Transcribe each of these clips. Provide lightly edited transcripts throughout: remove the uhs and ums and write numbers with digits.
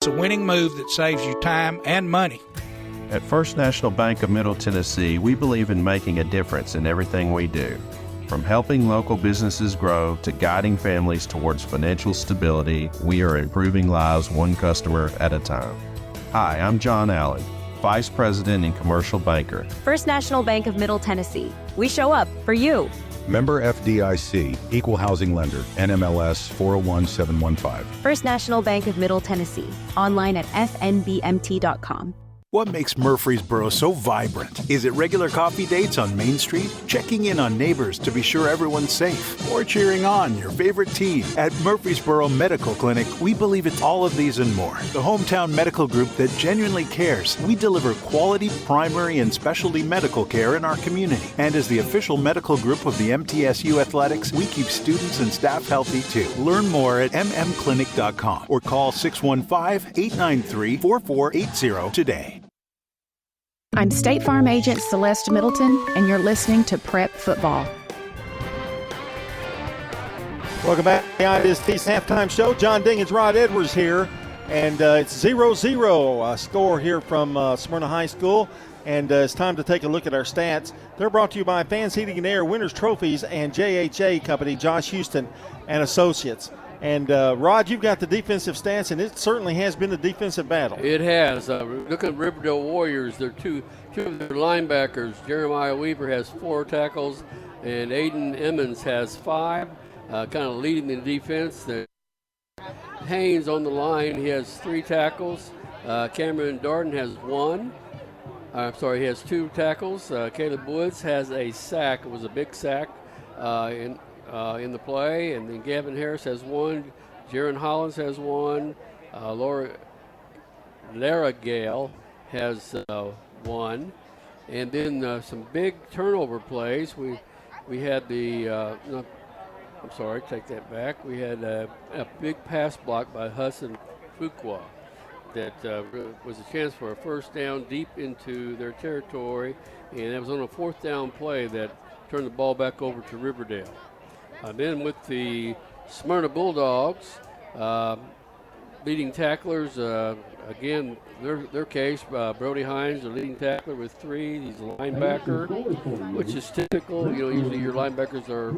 It's a winning move that saves you time and money. At First National Bank of Middle Tennessee, we believe in making a difference in everything we do. From helping local businesses grow to guiding families towards financial stability, we are improving lives one customer at a time. Hi, I'm John Allen, Vice President and Commercial Banker. First National Bank of Middle Tennessee. We show up for you. Member FDIC, Equal Housing Lender, NMLS 401715. First National Bank of Middle Tennessee. Online at fnbmt.com. What makes Murfreesboro so vibrant? Is it regular coffee dates on Main Street? Checking in on neighbors to be sure everyone's safe? Or cheering on your favorite team? At Murfreesboro Medical Clinic, we believe it's all of these and more. The hometown medical group that genuinely cares. We deliver quality primary and specialty medical care in our community. And as the official medical group of the MTSU Athletics, we keep students and staff healthy too. Learn more at mmclinic.com or call 615-893-4480 today. I'm State Farm Agent Celeste Middleton, and you're listening to Prep Football. Welcome back to this halftime show. John Dingens, Rod Edwards here, and it's 0-0 score here from Smyrna High School, and it's time to take a look at our stats. They're brought to you by Fans Heating and Air, Winners Trophies, and JHA Company, Josh Houston and Associates. And, Rod, you've got the defensive stats, and it certainly has been a defensive battle. It has. Look at Riverdale Warriors. They're two of their linebackers. Jeremiah Weaver has 4 tackles, and Aiden Emmons has 5, kind of leading the defense. Haynes on the line, he has 3 tackles. Cameron Darden has 1. He has 2 tackles. Caleb Woods has a sack. It was a big sack in the play, and then Gavin Harris has 1, Jaron Hollins has 1, Lara Gale has 1, and then some big turnover plays. We had take that back. We had a big pass block by Hudson Fuqua that was a chance for a first down deep into their territory, and it was on a 4th down play that turned the ball back over to Riverdale. Then with the Smyrna Bulldogs, leading tacklers, again, their case, Brody Hines, the leading tackler with 3. He's a linebacker, which is typical. Usually your linebackers are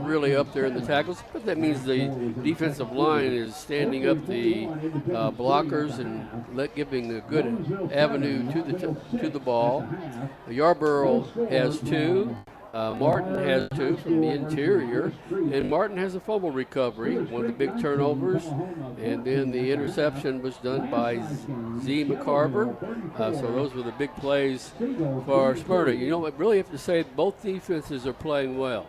really up there in the tackles, but that means the defensive line is standing up the blockers and giving a good avenue to the ball. Yarborough has 2. Martin has 2 from the interior, and Martin has a fumble recovery, one of the big turnovers, and then the interception was done by Z. McCarver. So those were the big plays for Smyrna. I really have to say both defenses are playing well.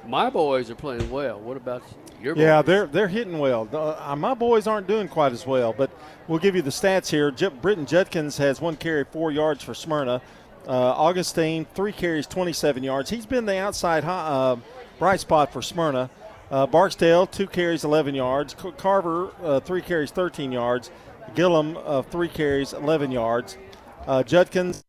My boys are playing well. What about your boys? Yeah, they're hitting well. My boys aren't doing quite as well, but we'll give you the stats here. Britton Judkins has 1 carry, 4 yards for Smyrna. Augustine, 3 carries, 27 yards. He's been the outside bright spot for Smyrna. Barksdale, 2 carries, 11 yards. Carver, 3 carries, 13 yards. Gillum, 3 carries, 11 yards. Judkins,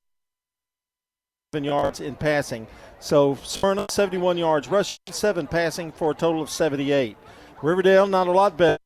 7 yards in passing. So Smyrna, 71 yards rushing, 7 passing for a total of 78. Riverdale, not a lot better.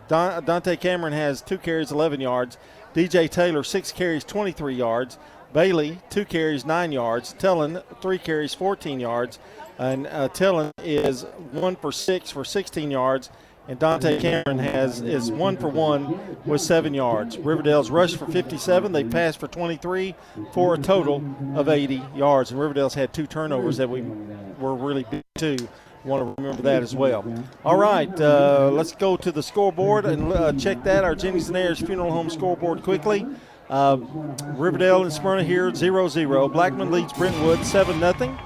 Dante Cameron has 2 carries, 11 yards. DJ Taylor, 6 carries, 23 yards. Bailey, 2 carries, 9 yards. Tellin, 3 carries, 14 yards. And Tellin is 1 for 6 for 16 yards. And Dante Cameron is 1 for 1 with 7 yards. Riverdale's rushed for 57. They passed for 23 for a total of 80 yards. And Riverdale's had 2 turnovers that we were really big too. Want to remember that as well. All right, let's go to the scoreboard and check that, our Jennings and Ayers Funeral Home scoreboard quickly. Riverdale and Smyrna here 0-0. Blackman leads Brentwood 7-0.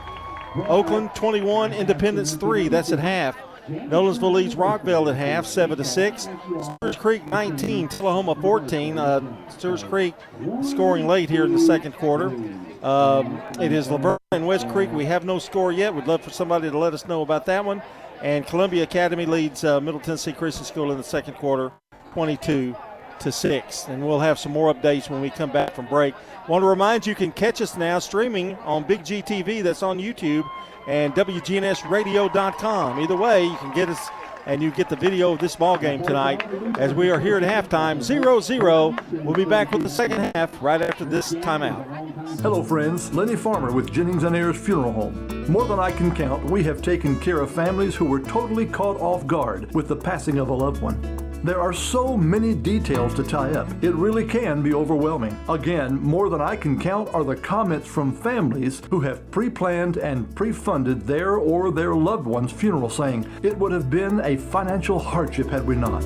Oakland 21, Independence 3. That's at half. Nolensville leads Rockville at half, 7-6. Stewart's Creek 19, Tullahoma 14. Stewart's Creek scoring late here in the second quarter. It is Laverne and West Creek. We have no score yet. We'd love for somebody to let us know about that one. And Columbia Academy leads Middle Tennessee Christian School in the second quarter, 22-6. And we'll have some more updates when we come back from break. Want to remind you can catch us now streaming on Big GTV. That's on YouTube. And WGNSradio.com. Either way, you can get us and you get the video of this ball game tonight as we are here at halftime, 0-0. We'll be back with the second half right after this timeout. Hello, friends. Lenny Farmer with Jennings and Ayers Funeral Home. More than I can count, we have taken care of families who were totally caught off guard with the passing of a loved one. There are so many details to tie up, it really can be overwhelming. Again, more than I can count are the comments from families who have pre-planned and pre-funded their or their loved one's funeral, saying, "It would have been a financial hardship had we not."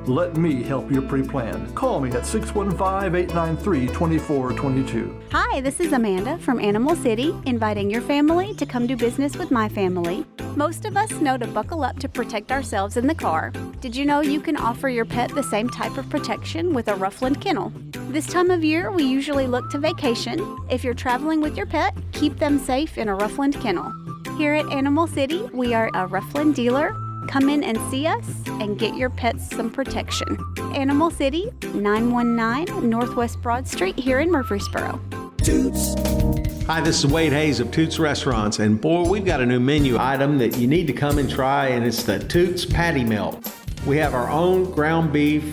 Let me help you pre-plan. Call me at 615-893-2422. Hi, this is Amanda from Animal City, inviting your family to come do business with my family. Most of us know to buckle up to protect ourselves in the car. Did you know you can offer your pet the same type of protection with a Ruffland kennel? This time of year, we usually look to vacation. If you're traveling with your pet, keep them safe in a Ruffland kennel. Here at Animal City, we are a Ruffland dealer. Come in and see us and get your pets some protection. Animal City, 919 Northwest Broad Street here in Murfreesboro. Toots. Hi, this is Wade Hayes of Toots Restaurants, and boy, we've got a new menu item that you need to come and try, and it's the Toots Patty Melt. We have our own ground beef,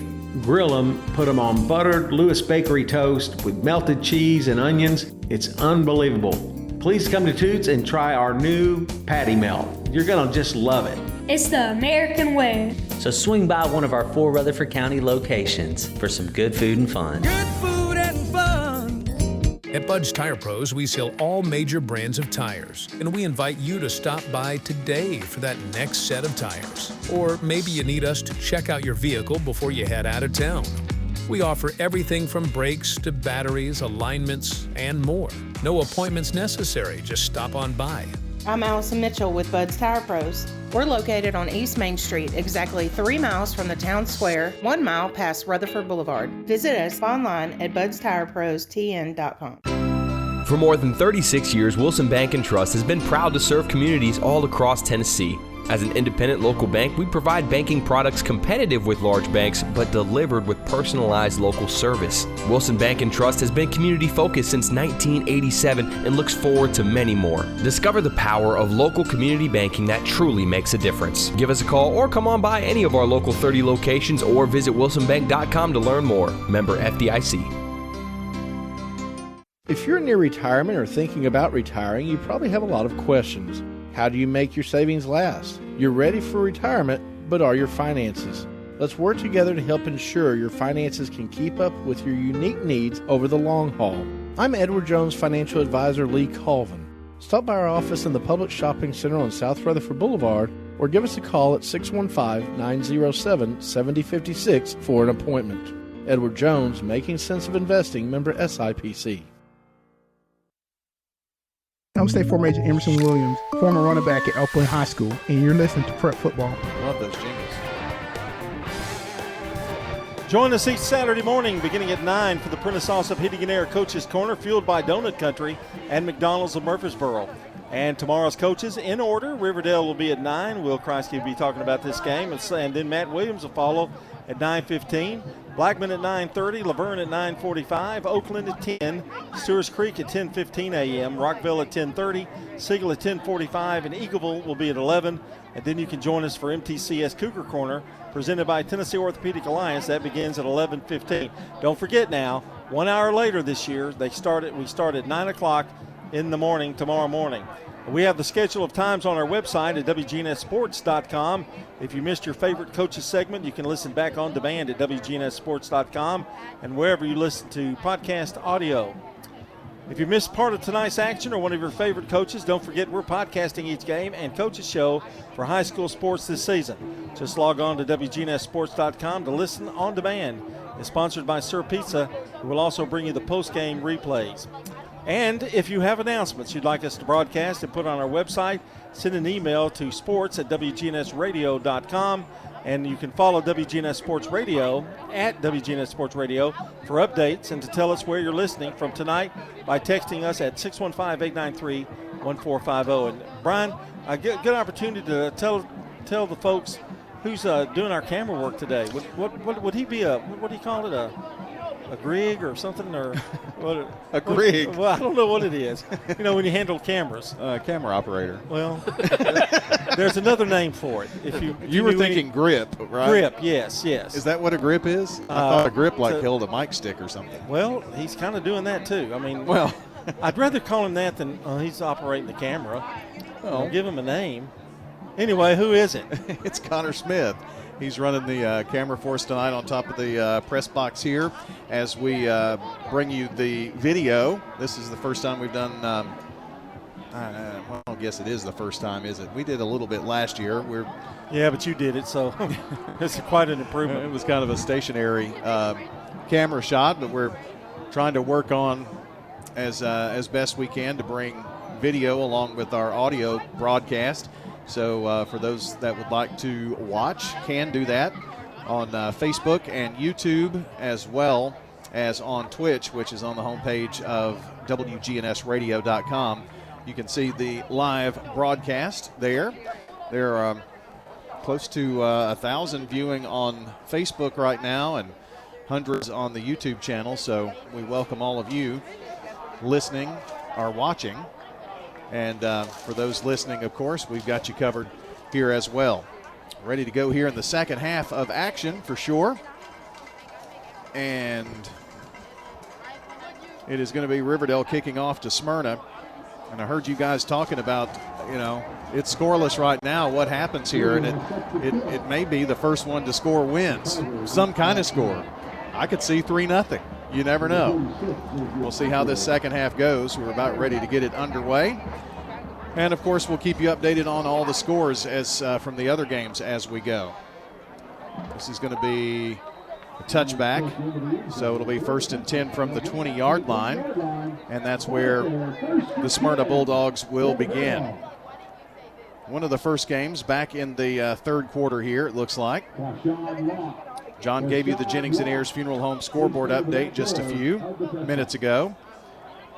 grill them, put them on buttered Lewis Bakery toast with melted cheese and onions. It's unbelievable. Please come to Toots and try our new Patty Melt. You're gonna just love it. It's the American way. So swing by one of our 4 Rutherford County locations for some good food and fun. Good food and fun. At Bud's Tire Pros, we sell all major brands of tires, and we invite you to stop by today for that next set of tires. Or maybe you need us to check out your vehicle before you head out of town. We offer everything from brakes to batteries, alignments, and more. No appointments necessary, just stop on by. I'm Allison Mitchell with Bud's Tire Pros. We're located on East Main Street, exactly 3 miles from the town square, 1 mile past Rutherford Boulevard. Visit us online at budstirepros.tn.com. For more than 36 years, Wilson Bank & Trust has been proud to serve communities all across Tennessee. As an independent local bank, we provide banking products competitive with large banks, but delivered with personalized local service. Wilson Bank & Trust has been community-focused since 1987 and looks forward to many more. Discover the power of local community banking that truly makes a difference. Give us a call or come on by any of our local 30 locations or visit wilsonbank.com to learn more. Member FDIC. If you're near retirement or thinking about retiring, you probably have a lot of questions. How do you make your savings last? You're ready for retirement, but are your finances? Let's work together to help ensure your finances can keep up with your unique needs over the long haul. I'm Edward Jones Financial Advisor Lee Colvin. Stop by our office in the Public Shopping Center on South Rutherford Boulevard or give us a call at 615-907-7056 for an appointment. Edward Jones, Making Sense of Investing, member SIPC. I'm State Farm Agent Emerson Williams, former running back at Oakland High School, and you're listening to Prep Football. Love those jingles. Join us each Saturday morning beginning at 9 for the Prentice Allsup Heating and Air Coaches Corner, fueled by Donut Country and McDonald's of Murfreesboro. And tomorrow's coaches in order: Riverdale will be at 9. Will Kreisky will be talking about this game, and then Matt Williams will follow at 9:15. Blackman at 9:30, Laverne at 9:45, Oakland at 10, Stewart's Creek at 10:15 a.m., Rockville at 10:30, Siegel at 10:45, and Eagleville will be at 11. And then you can join us for MTCS Cougar Corner, presented by Tennessee Orthopedic Alliance. That begins at 11:15. Don't forget now, 1 hour later this year, we start at 9 o'clock in the morning tomorrow morning. We have the schedule of times on our website at WGNSSports.com. If you missed your favorite coaches segment, you can listen back on demand at WGNSSports.com and wherever you listen to podcast audio. If you missed part of tonight's action or one of your favorite coaches, don't forget we're podcasting each game and coaches show for high school sports this season. Just log on to WGNSSports.com to listen on demand. It's sponsored by Sir Pizza, who will also bring you the post-game replays. And if you have announcements you'd like us to broadcast and put on our website, send an email to sports@WGNSradio.com. And you can follow WGNS Sports Radio at WGNS Sports Radio for updates and to tell us where you're listening from tonight by texting us at 615-893-1450. And Brian, a good opportunity to tell the folks who's doing our camera work today. Would he be what do you call it, a grig or something, or what? A grig? Well, I don't know what it is. When you handle cameras. Camera operator. Well, There's another name for it. If you were thinking grip, right? Grip, yes. Is that what a grip is? I thought a grip held a mic stick or something. Well, he's kind of doing that too. I mean, well, I'd rather call him that than he's operating the camera. Well, give him a name. Anyway, who is it? It's Connor Smith. He's running the camera for us tonight on top of the press box here as we bring you the video. This is the first time we've done well, I guess it is the first time, is it? We did a little bit last year. Yeah, but you did it, so it's quite an improvement. It was kind of a stationary camera shot, but we're trying to work on as best we can to bring video along with our audio broadcast. So for those that would like to watch, can do that on Facebook and YouTube, as well as on Twitch, which is on the homepage of WGNSradio.com. You can see the live broadcast there. There are close to 1,000 viewing on Facebook right now and hundreds on the YouTube channel. So we welcome all of you listening or watching. And for those listening, of course, we've got you covered here as well. Ready to go here in the second half of action for sure. And it is going to be Riverdale kicking off to Smyrna. And I heard you guys talking about, it's scoreless right now. What happens here? And it may be the first one to score wins. Some kind of score. I could see 3-0. You never know. We'll see how this second half goes. We're about ready to get it underway. And, of course, we'll keep you updated on all the scores as from the other games as we go. This is going to be a touchback, so it'll be 1st and 10 from the 20-yard line, and that's where the Smyrna Bulldogs will begin. One of the first games back in the third quarter here, it looks like. John gave you the Jennings and Ayers Funeral Home scoreboard update just a few minutes ago.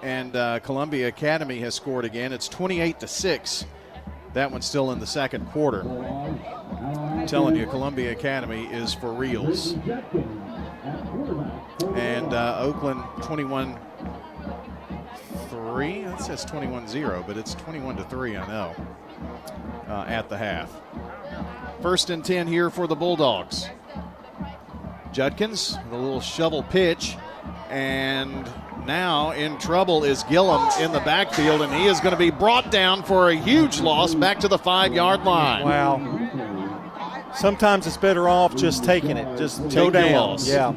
And Columbia Academy has scored again. It's 28-6. That one's still in the second quarter. I'm telling you, Columbia Academy is for reals. And Oakland 21-3. That says 21-0, but it's 21-3, I know, at the half. 1st and 10 here for the Bulldogs. Judkins, the little shovel pitch, and now in trouble is Gillum in the backfield, and he is going to be brought down for a huge loss back to the 5-yard line. Wow. Sometimes it's better off just taking it. Just go down. Loss. Yeah.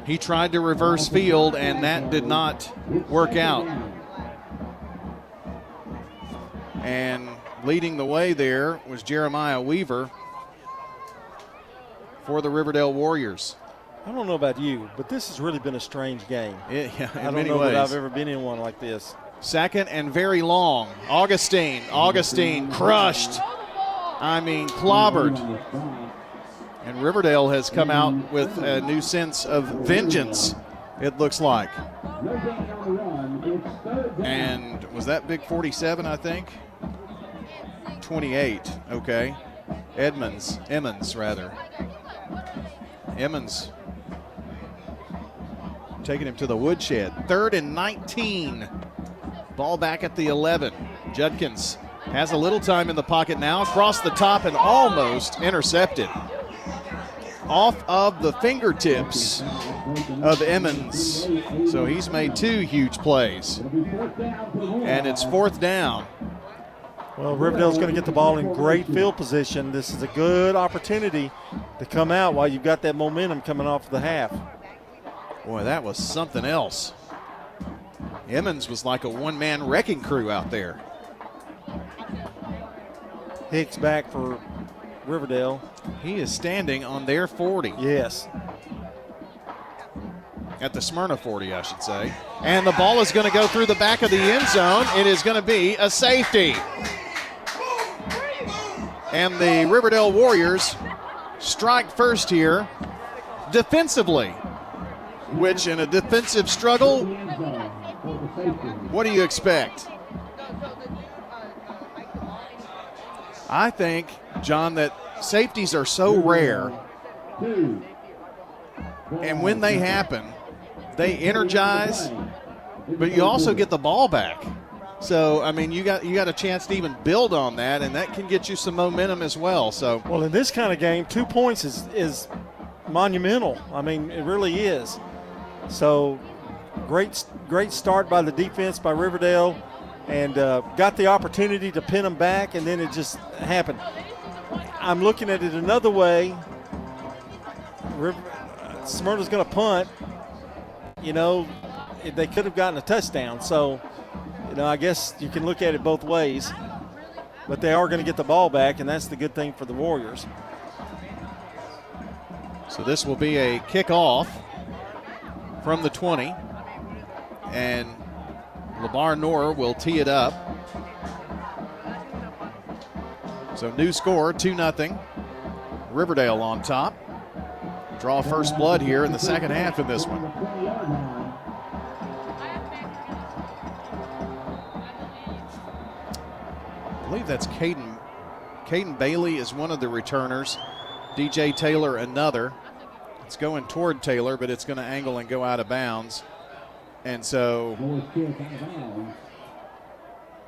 He tried to reverse field, and that did not work out. And leading the way there was Jeremiah Weaver for the Riverdale Warriors. I don't know about you, but this has really been a strange game. Yeah, I don't know that I've ever been in one like this. Second and very long. Augustine crushed. Clobbered. And Riverdale has come out with a new sense of vengeance, it looks like. And was that big 47, I think? 28, okay. Emmons, taking him to the woodshed. 3rd and 19. Ball back at the 11. Judkins has a little time in the pocket now. Across the top and almost intercepted. Off of the fingertips of Emmons. So he's made 2 huge plays. And it's 4th down. Well, Riverdale's going to get the ball in great field position. This is a good opportunity to come out while you've got that momentum coming off the half. Boy, that was something else. Emmons was like a one-man wrecking crew out there. Hicks back for Riverdale. He is standing on their 40. Yes. At the Smyrna 40, I should say. And the ball is going to go through the back of the end zone. It is going to be a safety. And the Riverdale Warriors strike first here defensively, which in a defensive struggle, what do you expect? I think, John, that safeties are so rare, and when they happen, they energize, but you also get the ball back. So, I mean, you got a chance to even build on that, and that can get you some momentum as well. So, well, in this kind of game, 2 points is monumental. I mean, it really is. So, great start by the defense by Riverdale, and got the opportunity to pin them back, and then it just happened. I'm looking at it another way. Smyrna's going to punt. You know, they could have gotten a touchdown. So, you know, I guess you can look at it both ways. But they are going to get the ball back, and that's the good thing for the Warriors. So this will be a kickoff from the 20. And LeBar Noor will tee it up. So new score, 2-0. Riverdale on top. Draw first blood here in the second half in this one. I believe that's Caden. Caden Bailey is one of the returners. DJ Taylor another. It's going toward Taylor, but it's going to angle and go out of bounds. And so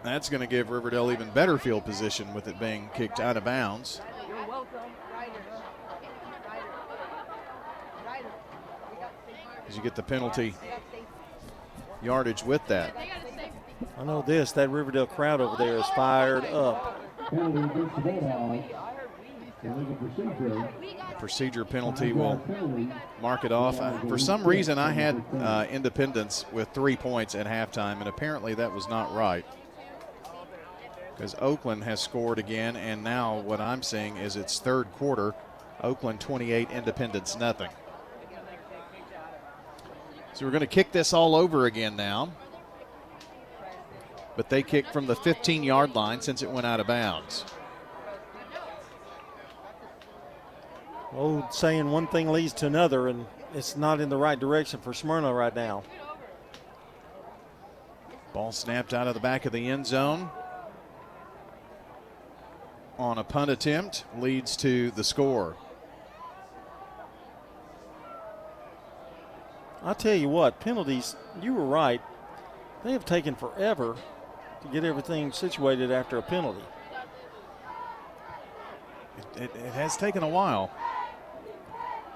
that's going to give Riverdale even better field position with it being kicked out of bounds. As you get the penalty yardage with that. I know this, that Riverdale crowd over there is fired up. Procedure penalty will mark it off. For some reason, I had Independence with 3 points at halftime, and apparently that was not right. Because Oakland has scored again, and now what I'm seeing is it's third quarter. Oakland 28, Independence nothing. So we're going to kick this all over again now. But they kick from the 15-yard line since it went out of bounds. Oh, saying one thing leads to another, and it's not in the right direction for Smyrna right now. Ball snapped out of the back of the end zone on a punt attempt, leads to the score. I'll tell you what, penalties, you were right. They have taken forever to get everything situated after a penalty. It has taken a while.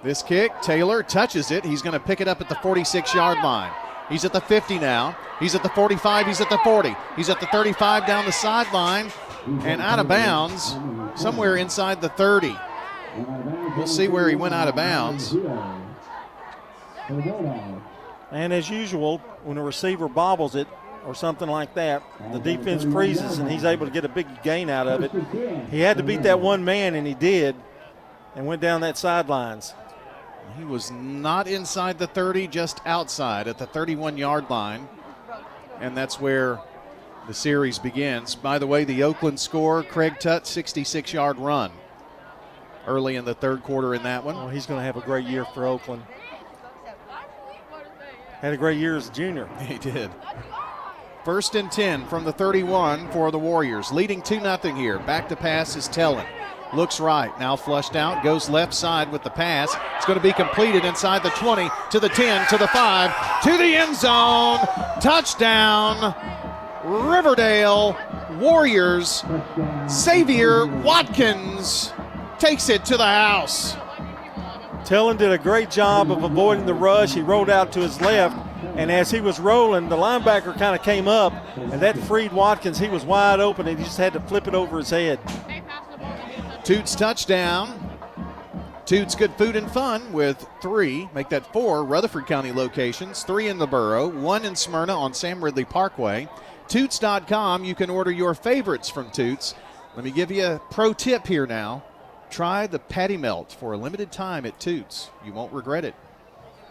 This kick, Taylor touches it. He's going to pick it up at the 46-yard line. He's at the 50 now. He's at the 45. He's at the 40. He's at the 35 down the sideline and out of bounds somewhere inside the 30. We'll see where he went out of bounds. And as usual, when a receiver bobbles it or something like that, the defense freezes and he's able to get a big gain out of it. He had to beat that one man, and he did, and went down that sidelines. He was not inside the 30, just outside at the 31-yard line. And that's where the series begins. By the way, the Oakland score, Craig Tutt, 66-yard run early in the third quarter in that one. Oh, he's going to have a great year for Oakland. Had a great year as a junior. He did. First and 10 from the 31 for the Warriors. Leading 2-0 here. Back to pass is Tellin. Looks right. Now flushed out. Goes left side with the pass. It's going to be completed inside the 20 to the 10 to the 5 to the end zone. Touchdown. Riverdale Warriors. Xavier Watkins takes it to the house. Tellin did a great job of avoiding the rush. He rolled out to his left, and as he was rolling, the linebacker kind of came up, and that freed Watkins. He was wide open, and he just had to flip it over his head. Toots touchdown. Toots good food and fun with 3, make that 4 Rutherford County locations, 3 in the borough, 1 in Smyrna on Sam Ridley Parkway. Toots.com, you can order your favorites from Toots. Let me give you a pro tip here now. Try the patty melt for a limited time at Toots. You won't regret it.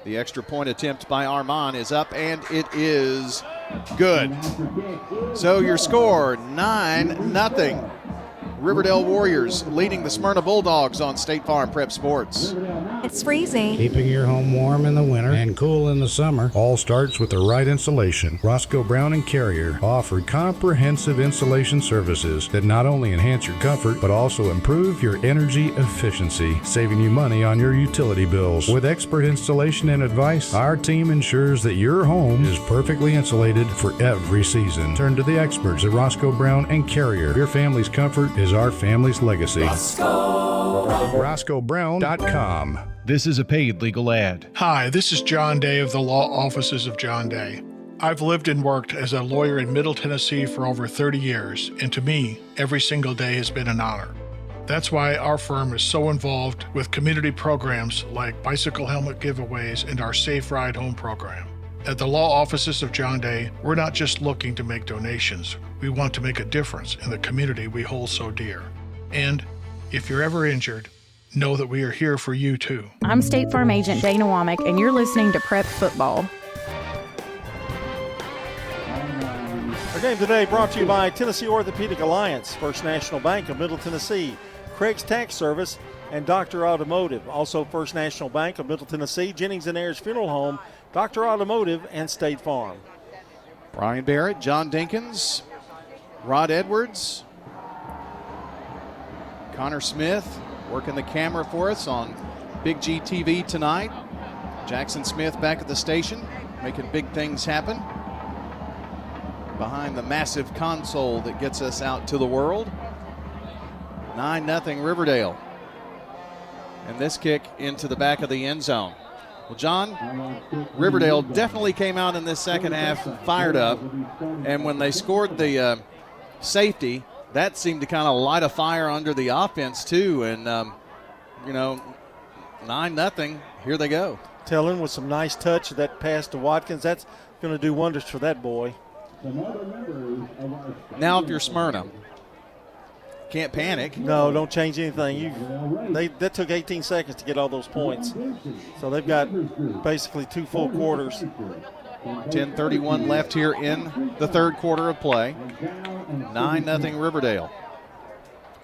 The extra point attempt by Armand is up, and it is good. So your score, 9-0. Riverdale Warriors leading the Smyrna Bulldogs on State Farm Prep Sports. It's freezing. Keeping your home warm in the winter and cool in the summer all starts with the right insulation. Roscoe Brown and Carrier offer comprehensive insulation services that not only enhance your comfort but also improve your energy efficiency, saving you money on your utility bills. With expert installation and advice, our team ensures that your home is perfectly insulated for every season. Turn to the experts at Roscoe Brown and Carrier. Your family's comfort is our family's legacy. RoscoeBrown.com. This is a paid legal ad. Hi, this is John Day of the Law Offices of John Day. I've lived and worked as a lawyer in Middle Tennessee for over 30 years, and to me, every single day has been an honor. That's why our firm is so involved with community programs like bicycle helmet giveaways and our Safe Ride Home program. At the Law Offices of John Day, we're not just looking to make donations. We want to make a difference in the community we hold so dear. And if you're ever injured, know that we are here for you too. I'm State Farm Agent Dana Womack, and you're listening to Prep Football. Our game today brought to you by Tennessee Orthopedic Alliance, First National Bank of Middle Tennessee, Craig's Tax Service, and Dr. Automotive. Also First National Bank of Middle Tennessee, Jennings and Ayers Funeral Home, Dr. Automotive, and State Farm. Brian Barrett, John Dinkins, Rod Edwards, Connor Smith working the camera for us on Big G TV tonight. Jackson Smith back at the station, making big things happen behind the massive console that gets us out to the world. 9-0 Riverdale. And this kick into the back of the end zone. Well, John, Riverdale definitely came out in this second half fired up. And when they scored the safety, that seemed to kind of light a fire under the offense, too. And, 9-0, here they go. Tellin with some nice touch of that pass to Watkins. That's going to do wonders for that boy. Now, if you're Smyrna, can't panic. No, don't change anything. That took 18 seconds to get all those points. So they've got basically 2 full quarters. 10:31 left here in the third quarter of play. 9-0 Riverdale.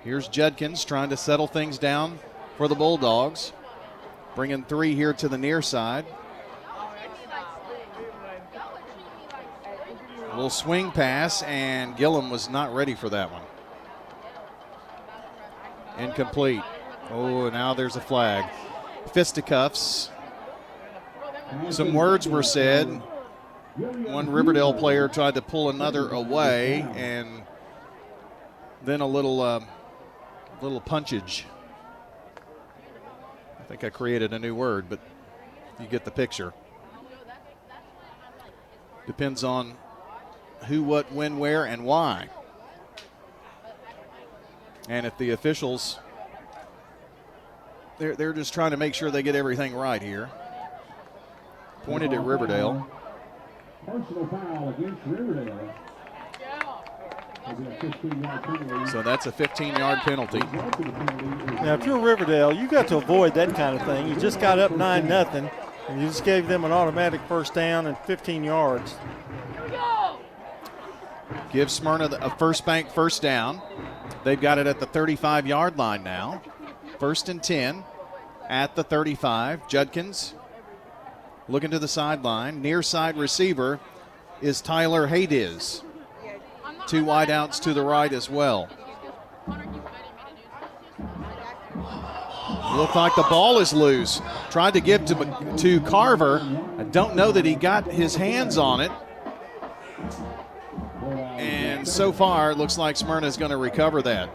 Here's Judkins trying to settle things down for the Bulldogs. Bringing 3 here to the near side. A little swing pass, and Gillum was not ready for that one. Incomplete. Oh, now there's a flag. Fisticuffs. Some words were said. One Riverdale player tried to pull another away, and then a little punchage. I think I created a new word, but you get the picture. Depends on who, what, when, where, and why. And if the officials, they're just trying to make sure they get everything right here. Pointed at Riverdale. Personal foul against Riverdale. So that's a 15-yard penalty. Now, if you're Riverdale, you got to avoid that kind of thing. You just got up 9-0, and you just gave them an automatic first down and 15 yards. Give Smyrna a first bank first down. They've got it at the 35-yard line now. 1st and 10 at the 35. Judkins looking to the sideline. Near side receiver is Tyler Haydiz. 2 wideouts to the right as well. Looked like the ball is loose. Tried to give to Carver. I don't know that he got his hands on it. And so far, it looks like Smyrna is going to recover that.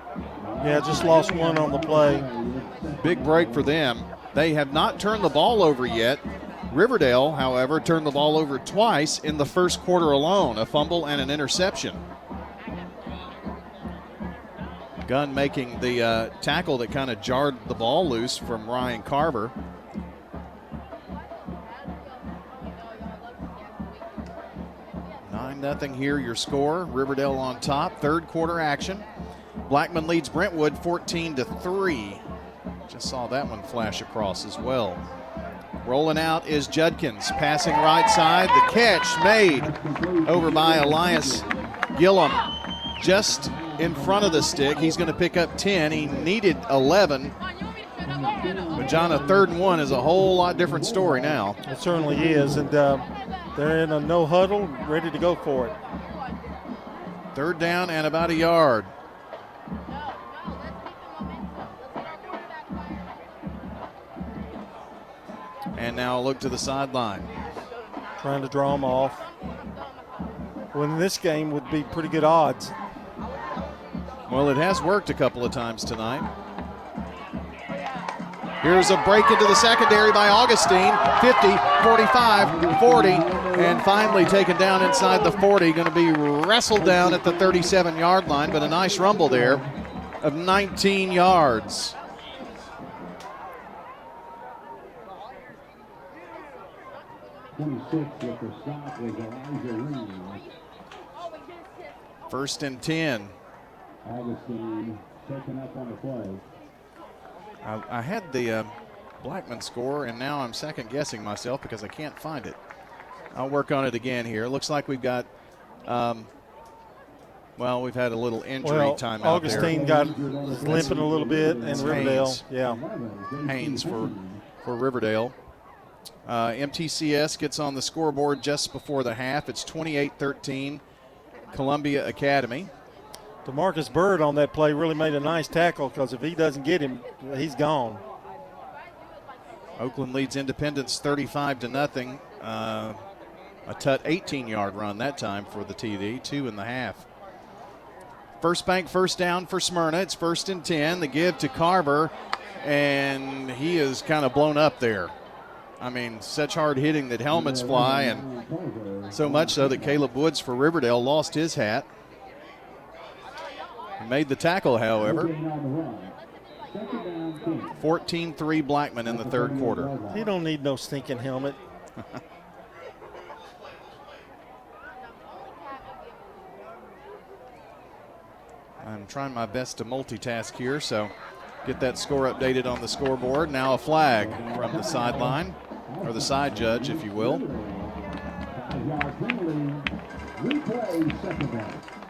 Yeah, just lost one on the play. Big break for them. They have not turned the ball over yet. Riverdale, however, turned the ball over twice in the first quarter alone, a fumble and an interception. Gunn making the tackle that kind of jarred the ball loose from Ryan Carver. Nothing here, your score. Riverdale on top. Third quarter action. Blackman leads Brentwood 14-3. Just saw that one flash across as well. Rolling out is Judkins. Passing right side. The catch made over by Elias Gillum. Just in front of the stick. He's going to pick up 10. He needed 11. But, John, a 3rd and 1 is a whole lot different story now. It certainly is, and they're in a no huddle, ready to go for it. 3rd down and about a yard. And now look to the sideline. Trying to draw them off. When this game would be pretty good odds. Well, it has worked a couple of times tonight. Here's a break into the secondary by Augustine. 50, 45, 40, and finally taken down inside the 40. Going to be wrestled down at the 37-yard line, but a nice rumble there of 19 yards. First and 10. Augustine taken up on the play. I had the Blackman score, and now I'm second-guessing myself because I can't find it. I'll work on it again here. Looks like we've got, we've had a little injury time out there. Augustine got limping a little bit, and Riverdale, Haynes for Riverdale. MTCS gets on the scoreboard just before the half. It's 28-13, Columbia Academy. DeMarcus Bird on that play really made a nice tackle because if he doesn't get him, he's gone. Oakland leads Independence 35-0. A 18-yard run that time for the TD, 2.5. First bank, first down for Smyrna. It's 1st and 10. The give to Carver, and he is kind of blown up there. I mean, such hard hitting that helmets fly, and so much so that Caleb Woods for Riverdale lost his hat. He made the tackle, however. 14-3 Blackman in the 3rd quarter. He don't need no stinking helmet. I'm trying my best to multitask here, so get that score updated on the scoreboard. Now a flag from the sideline, or the side judge, if you will.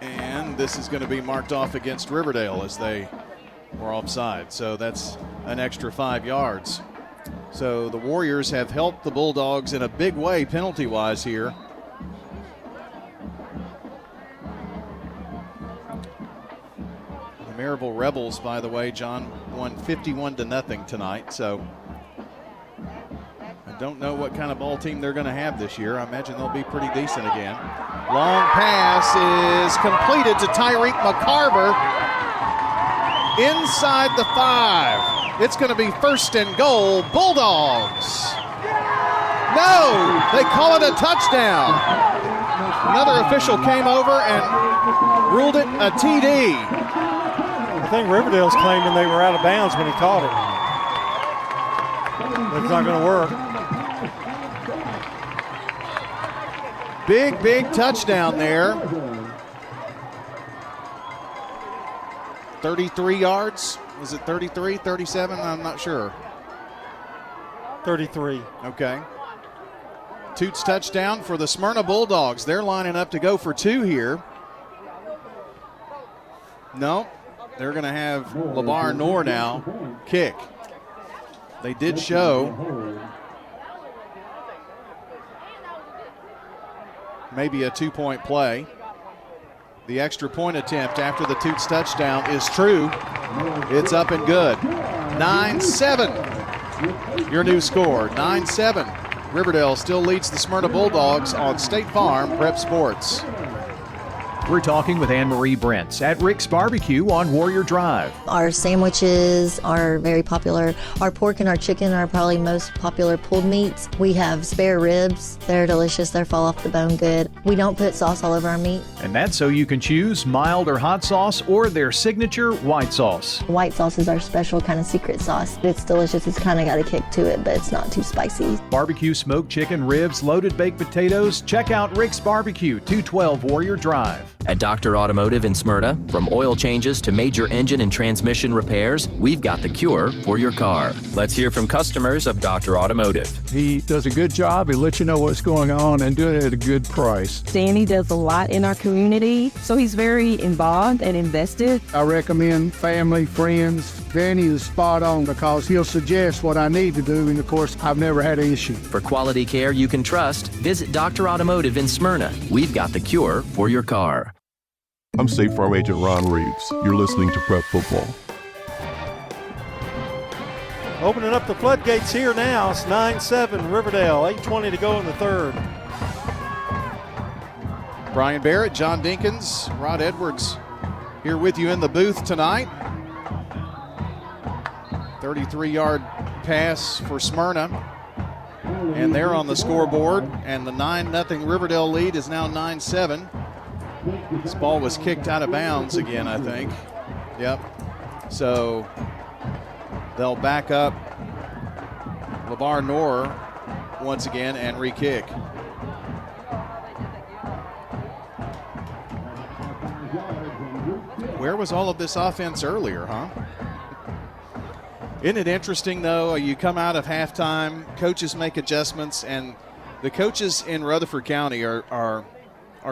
And this is going to be marked off against Riverdale as they were offside. So that's an extra 5 yards. So the Warriors have helped the Bulldogs in a big way penalty-wise here. The Maryville Rebels, by the way, John, won 51-0 tonight. So I don't know what kind of ball team they're going to have this year. I imagine they'll be pretty decent again. Long pass is completed to Tyreek McCarver inside the 5. It's going to be 1st and goal, Bulldogs. No, they call it a touchdown. Another official came over and ruled it a TD. I think Riverdale's claiming they were out of bounds when he caught it. It's not going to work. Big touchdown there. 33 yards. Is it 33, 37? I'm not sure. 33. Okay. Toots touchdown for the Smyrna Bulldogs. They're lining up to go for 2 here. No, they're going to have LeVar Noor now kick. They did show maybe a 2-point play. The extra point attempt after the Toots touchdown is true. It's up and good. 9-7. Your new score, 9-7. Riverdale still leads the Smyrna Bulldogs on State Farm Prep Sports. We're talking with Anne-Marie Brents at Rick's Barbecue on Warrior Drive. Our sandwiches are very popular. Our pork and our chicken are probably most popular pulled meats. We have spare ribs. They're delicious. They fall off the bone good. We don't put sauce all over our meat. And that's so you can choose mild or hot sauce or their signature white sauce. White sauce is our special kind of secret sauce. It's delicious. It's kind of got a kick to it, but it's not too spicy. Barbecue smoked chicken, ribs, loaded baked potatoes. Check out Rick's Barbecue, 212 Warrior Drive. At Dr. Automotive in Smyrna, from oil changes to major engine and transmission repairs, we've got the cure for your car. Let's hear from customers of Dr. Automotive. He does a good job. He lets you know what's going on and doing it at a good price. Danny does a lot in our community, so he's very involved and invested. I recommend family, friends. Danny is spot on because he'll suggest what I need to do, and of course, I've never had an issue. For quality care you can trust, visit Dr. Automotive in Smyrna. We've got the cure for your car. I'm State Farm Agent Ron Reeves. You're listening to Prep Football. Opening up the floodgates here now. It's 9-7 Riverdale, 8:20 to go in the third. Brian Barrett, John Dinkins, Rod Edwards here with you in the booth tonight. 33-yard pass for Smyrna. And they're on the scoreboard. And the 9-0 Riverdale lead is now 9-7. This ball was kicked out of bounds again, I think. Yep. So they'll back up LeVar Noor once again and re-kick. Where was all of this offense earlier, huh? Isn't it interesting, though? You come out of halftime, coaches make adjustments, and the coaches in Rutherford County are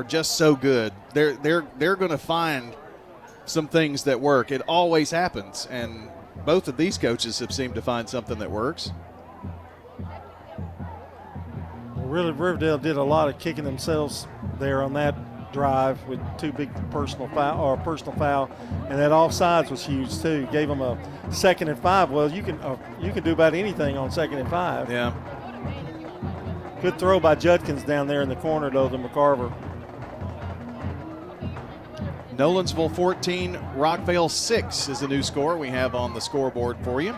just so good. They're going to find some things that work. It always happens, and both of these coaches have seemed to find something that works. Well, really, Riverdale did a lot of kicking themselves there on that drive with two big personal foul, and that offsides was huge too. Gave them a 2nd and 5. Well, you can do about anything on 2nd and 5. Yeah. Good throw by Judkins down there in the corner though to McCarver. Nolensville 14, Rockvale 6 is the new score we have on the scoreboard for you.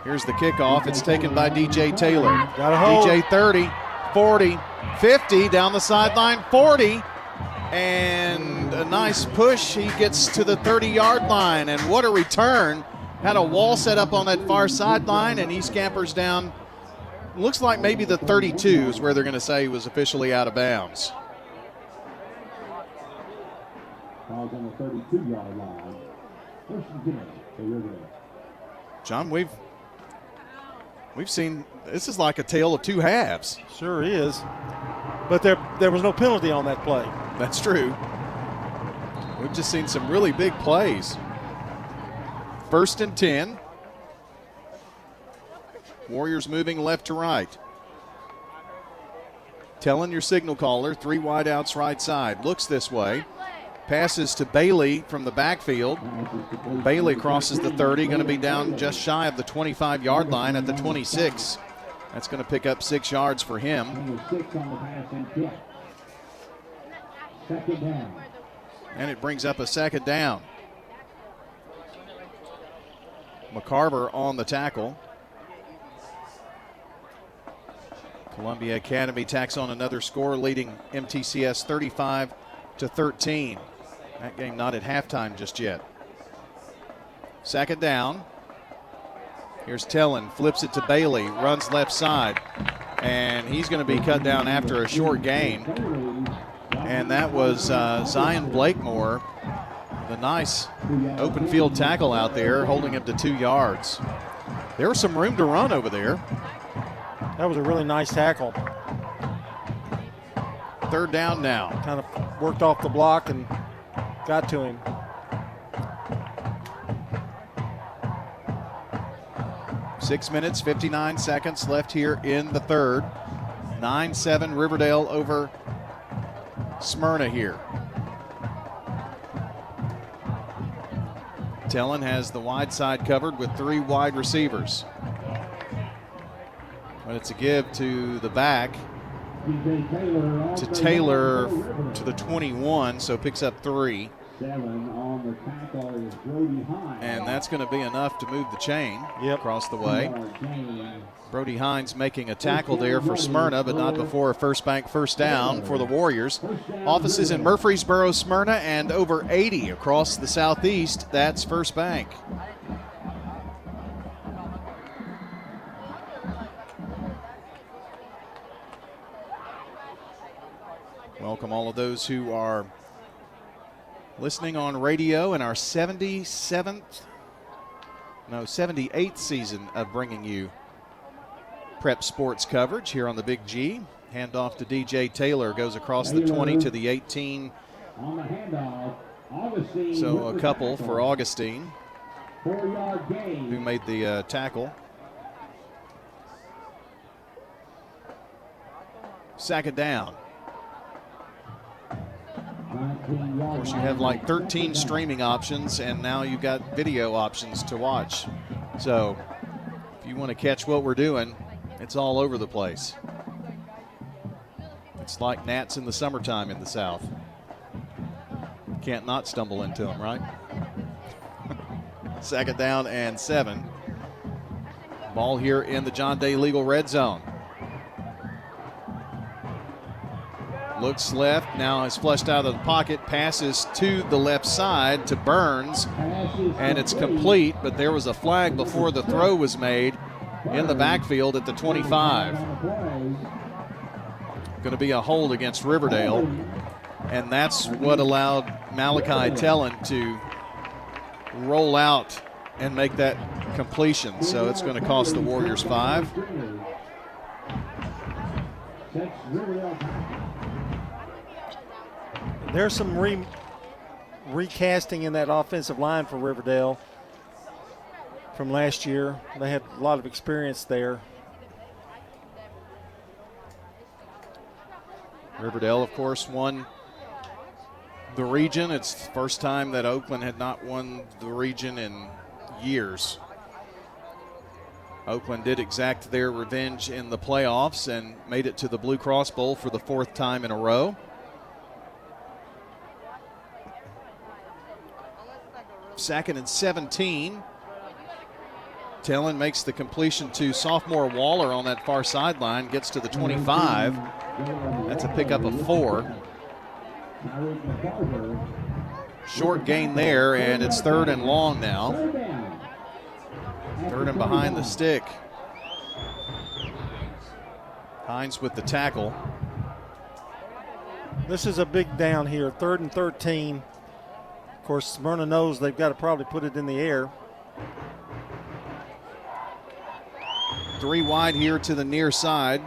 Here's the kickoff. It's taken by DJ Taylor. Got a hold. DJ 30, 40, 50, down the sideline, 40. And a nice push. He gets to the 30-yard line. And what a return. Had a wall set up on that far sideline, and he scampers down. Looks like maybe the 32 is where they're going to say he was officially out of bounds. On the 32-yard line. First and 10 for Riverdale. John, we've seen this is like a tale of two halves. Sure is. But there was no penalty on that play. That's true. We've just seen some really big plays. First and 10. Warriors moving left to right. Telling your signal caller, 3 wideouts right side. Looks this way. Passes to Bailey from the backfield. Bailey crosses the 30, going to be down just shy of the 25-yard line at the 26. That's going to pick up 6 yards for him. And it brings up a 2nd down. McCarver on the tackle. Columbia Academy tacks on another score, leading MTCS 35-13. That game not at halftime just yet. 2nd down. Here's Tellin, flips it to Bailey, runs left side, and he's going to be cut down after a short gain. And that was Zion Blakemore, the nice open field tackle out there, holding him to 2 yards. There was some room to run over there. That was a really nice tackle. 3rd down now. Kind of worked off the block and got to him. Six minutes, 59 seconds left here in the third. 9-7 Riverdale over Smyrna here. Tellin has the wide side covered with 3 wide receivers. But it's a give to the back. To Taylor to the 21, so picks up 3. And that's going to be enough to move the chain across the way. Brody Hines making a tackle there for Smyrna, but not before a First Bank first down for the Warriors. Offices in Murfreesboro, Smyrna, and over 80 across the southeast. That's First Bank. Welcome all of those who are listening on radio in our 78th season of bringing you prep sports coverage here on the Big G. Handoff to DJ Taylor, goes across the 20 to the 18. So a couple for Augustine, who made the tackle. Second down. Of course, you have like 13 streaming options, and now you've got video options to watch. So if you want to catch what we're doing, it's all over the place. It's like gnats in the summertime in the South. Can't not stumble into them, right? Second down and 7. Ball here in the John Day Legal red zone. Looks left, now is flushed out of the pocket, passes to the left side to Burns, and it's complete, but there was a flag before the throw was made in the backfield at the 25. Going to be a hold against Riverdale, and that's what allowed Malachi Tellin to roll out and make that completion. So it's going to cost the Warriors 5. There's some recasting in that offensive line for Riverdale from last year. They had a lot of experience there. Riverdale, of course, won the region. It's the first time that Oakland had not won the region in years. Oakland did exact their revenge in the playoffs and made it to the Blue Cross Bowl for the 4th time in a row. Second and 17. Tellin makes the completion to sophomore Waller on that far sideline, gets to the 25. That's a pickup of 4. Short gain there, and it's 3rd and long now. 3rd and behind the stick. Hines with the tackle. This is a big down here, 3rd and 13. Of course, Smyrna knows they've got to probably put it in the air. 3 wide here to the near side.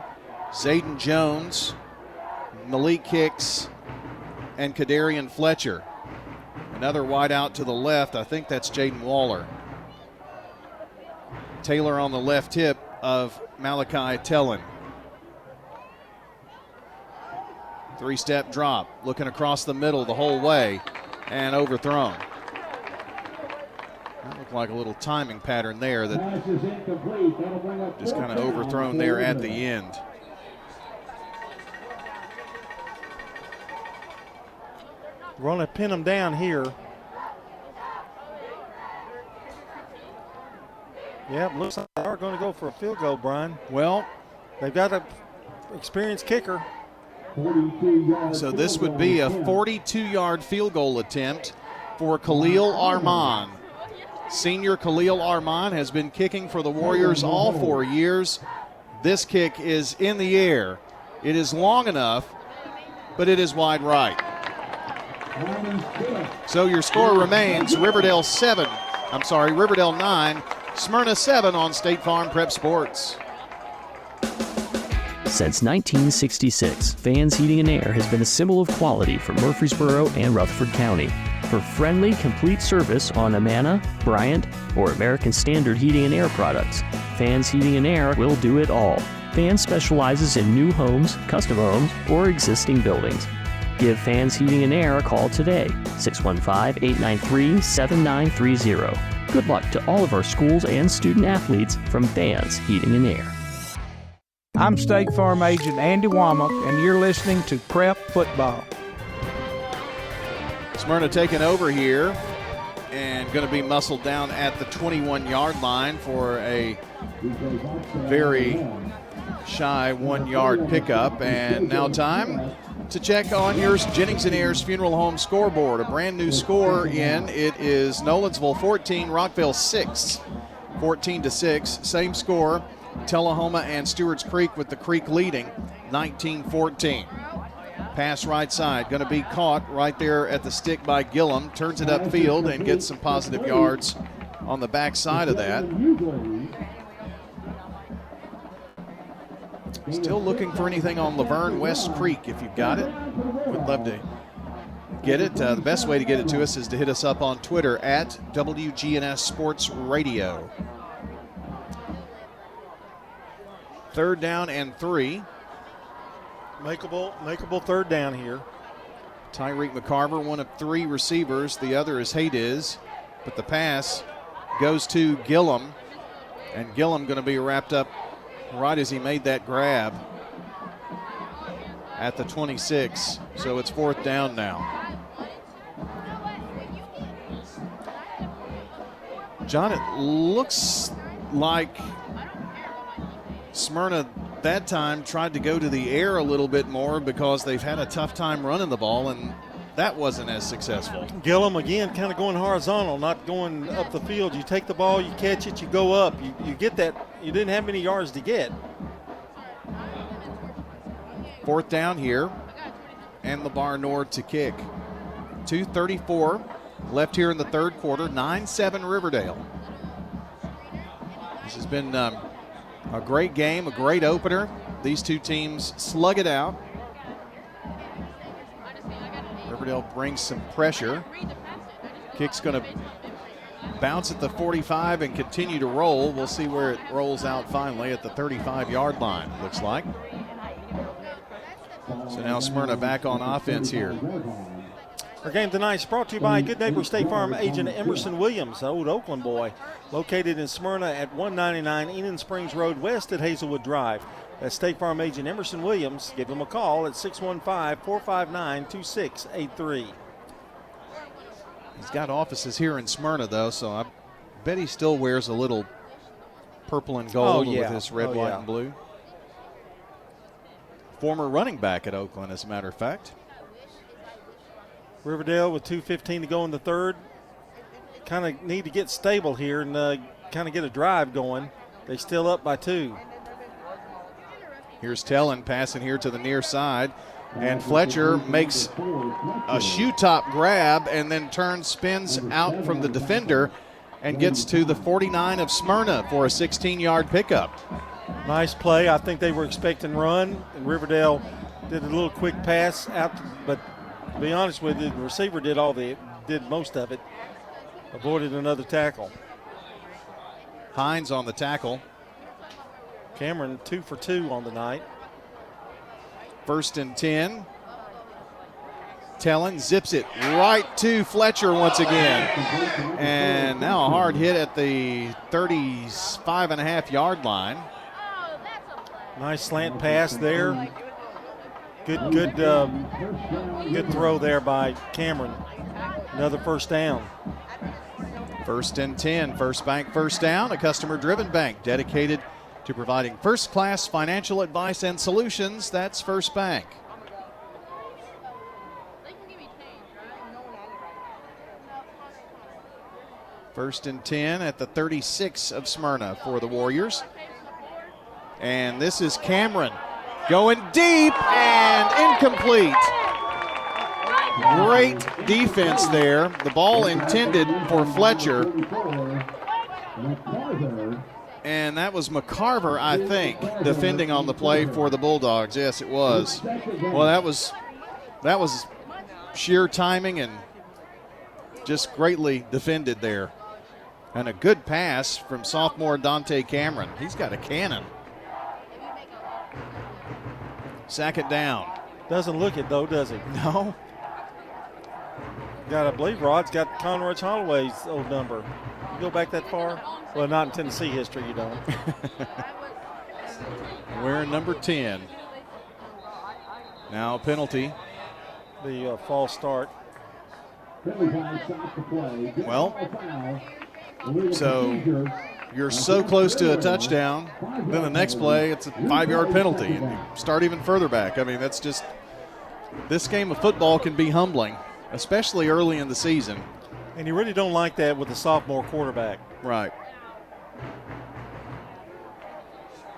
Zayden Jones, Malik Hicks, and Kadarian Fletcher. Another wide out to the left. I think that's Jaden Waller. Taylor on the left hip of Malachi Tellin. 3-step drop, looking across the middle the whole way, and overthrown. That looked like a little timing pattern there that just kind of overthrown there at the end. We're going to pin them down here. Yeah, looks like they are going to go for a field goal, Brian. Well, they've got an experienced kicker. So this would be a 42-yard field goal attempt for Khalil Arman. Senior Khalil Arman has been kicking for the Warriors all 4 years. This kick is in the air. It is long enough, but it is wide right. So your score remains Riverdale 9, Smyrna 7 on State Farm Prep Sports. Since 1966, Fans Heating and Air has been a symbol of quality for Murfreesboro and Rutherford County. For friendly, complete service on Amana, Bryant, or American Standard Heating and Air products, Fans Heating and Air will do it all. Fans specializes in new homes, custom homes, or existing buildings. Give Fans Heating and Air a call today, 615-893-7930. Good luck to all of our schools and student athletes from Fans Heating and Air. I'm State Farm Agent Andy Womack, and you're listening to Prep Football. Smyrna taking over here and going to be muscled down at the 21-yard line for a very shy 1-yard pickup. And now time to check on your Jennings & Ayers Funeral Home scoreboard. A brand new score in. It is Nolensville 14, Rockville 6, 14-6. Same score. Tullahoma and Stewart's Creek with the Creek leading 19-14. Pass right side, going to be caught right there at the stick by Gillum. Turns it upfield and gets some positive yards on the back side of that. Still looking for anything on Laverne West Creek if you've got it. Would love to get it. The best way to get it to us is to hit us up on Twitter at WGNS Sports Radio. 3rd down and 3. Makeable 3rd down here. Tyreek McCarver, one of 3 receivers. The other is Haydiz. But the pass goes to Gillum. And Gillum going to be wrapped up right as he made that grab at the 26. So it's 4th down now. John, it looks like Smyrna that time tried to go to the air a little bit more because they've had a tough time running the ball, and that wasn't as successful. Gillum, again, kind of going horizontal, not going up the field. You take the ball, you catch it, you go up. You get that. You didn't have many yards to get. 4th down here, and LeVar Nord to kick. 2:34 left here in the 3rd quarter, 9-7 Riverdale. This has been a great game, a great opener. These two teams slug it out. Riverdale brings some pressure. Kick's going to bounce at the 45 and continue to roll. We'll see where it rolls out finally at the 35-yard line, looks like. So now Smyrna back on offense here. Our game tonight is brought to you by Good Neighbor State Farm agent Emerson Williams, an old Oakland boy, located in Smyrna at 199 Enon Springs Road West at Hazelwood Drive. That's State Farm agent Emerson Williams. Give him a call at 615-459-2683. He's got offices here in Smyrna, though, so I bet he still wears a little purple and gold with his red, white, and blue. Former running back at Oakland, as a matter of fact. Riverdale with 2:15 to go in the 3rd. Kind of need to get stable here and kind of get a drive going. They still up by 2. Here's Tellin passing here to the near side. And Fletcher makes a shoe top grab and then spins out from the defender and gets to the 49 of Smyrna for a 16-yard pickup. Nice play. I think they were expecting run, and Riverdale did a little quick pass out, but to be honest with you, the receiver did most of it. Avoided another tackle. Hines on the tackle. Cameron 2 for 2 on the night. 1st and 10. Tellin zips it right to Fletcher once again. And now a hard hit at the 35.5-yard line. Nice slant pass there. Good throw there by Cameron. Another 1st down. 1st and 10. First Bank first down, a customer-driven bank dedicated to providing first-class financial advice and solutions. That's First Bank. First and 10 at the 36 of Smyrna for the Warriors. And this is Cameron going deep and incomplete. Great defense there. The ball intended for Fletcher. And that was McCarver, I think, defending on the play for the Bulldogs. Yes, it was. Well, that was sheer timing and just greatly defended there. And a good pass from sophomore Dante Cameron. He's got a cannon. 2nd down. Doesn't look it, though, does he? No. I believe Rod's got Conrad Holloway's old number. You go back that far? Well, not in Tennessee history, you don't. Wearing number 10. Now a penalty. The false start. Well, so you're so close to a touchdown, then the next play, it's a 5-yard penalty, and you start even further back. I mean, that's just, this game of football can be humbling, especially early in the season. And you really don't like that with a sophomore quarterback. Right.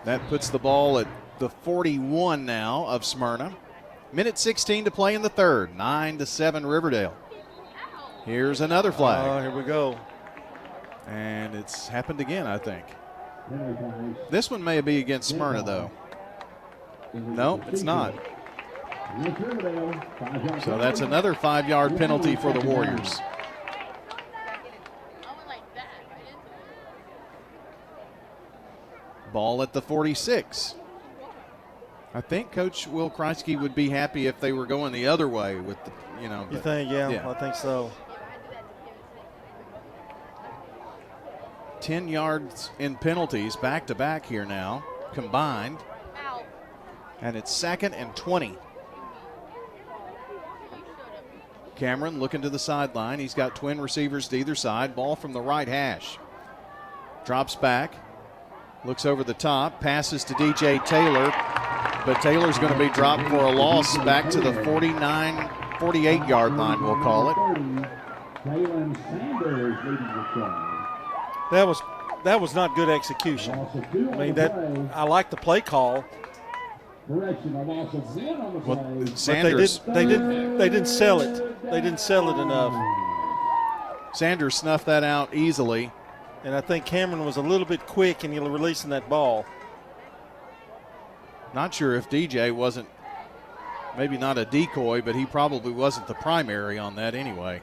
That puts the ball at the 41 now of Smyrna. Minute 16 to play in the third. 9-7 Riverdale. Here's another flag. Here we go. And it's happened again, I think. This one may be against Smyrna, though. No, it's not. So that's another 5-yard penalty for the Warriors. Ball at the 46. I think Coach Will Kreisky would be happy if they were going the other way with the, You think? Yeah, I think so. 10 yards in penalties back-to-back here now, combined. And it's 2nd and 20. Cameron looking to the sideline. He's got twin receivers to either side. Ball from the right hash. Drops back. Looks over the top. Passes to DJ Taylor. But Taylor's going to be dropped for a loss back to the 48-yard line, we'll call it. That was not good execution. I mean, I like the play call. Well, Sanders, but they didn't sell it. They didn't sell it enough. Sanders snuffed that out easily. And I think Cameron was a little bit quick in releasing that ball. Not sure if DJ wasn't, maybe not a decoy, but he probably wasn't the primary on that anyway.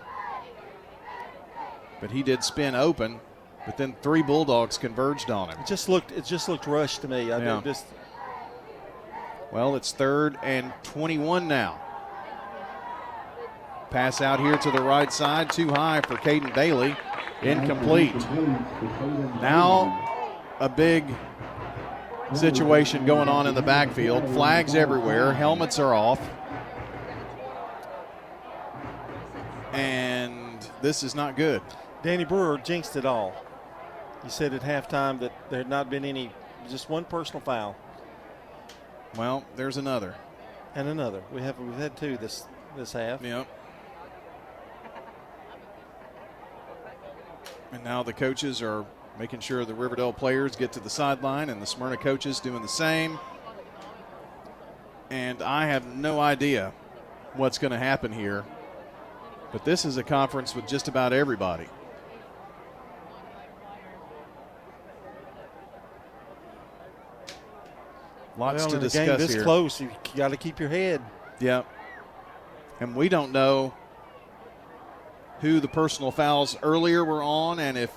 But he did spin open, but then 3 Bulldogs converged on him. It just looked rushed to me. Well, it's 3rd and 21 now. Pass out here to the right side, too high for Caden Bailey. Incomplete. Now a big situation going on in the backfield. Flags everywhere. Helmets are off. And this is not good. Danny Brewer jinxed it all. He said at halftime that there had not been just one personal foul. Well, there's another. And another. We've had 2 this half. Yep. And now the coaches are making sure the Riverdale players get to the sideline, and the Smyrna coaches doing the same. And I have no idea what's going to happen here. But this is a conference with just about everybody. Lots to discuss here. This close, you got to keep your head. Yep. And we don't know who the personal fouls earlier were on, and if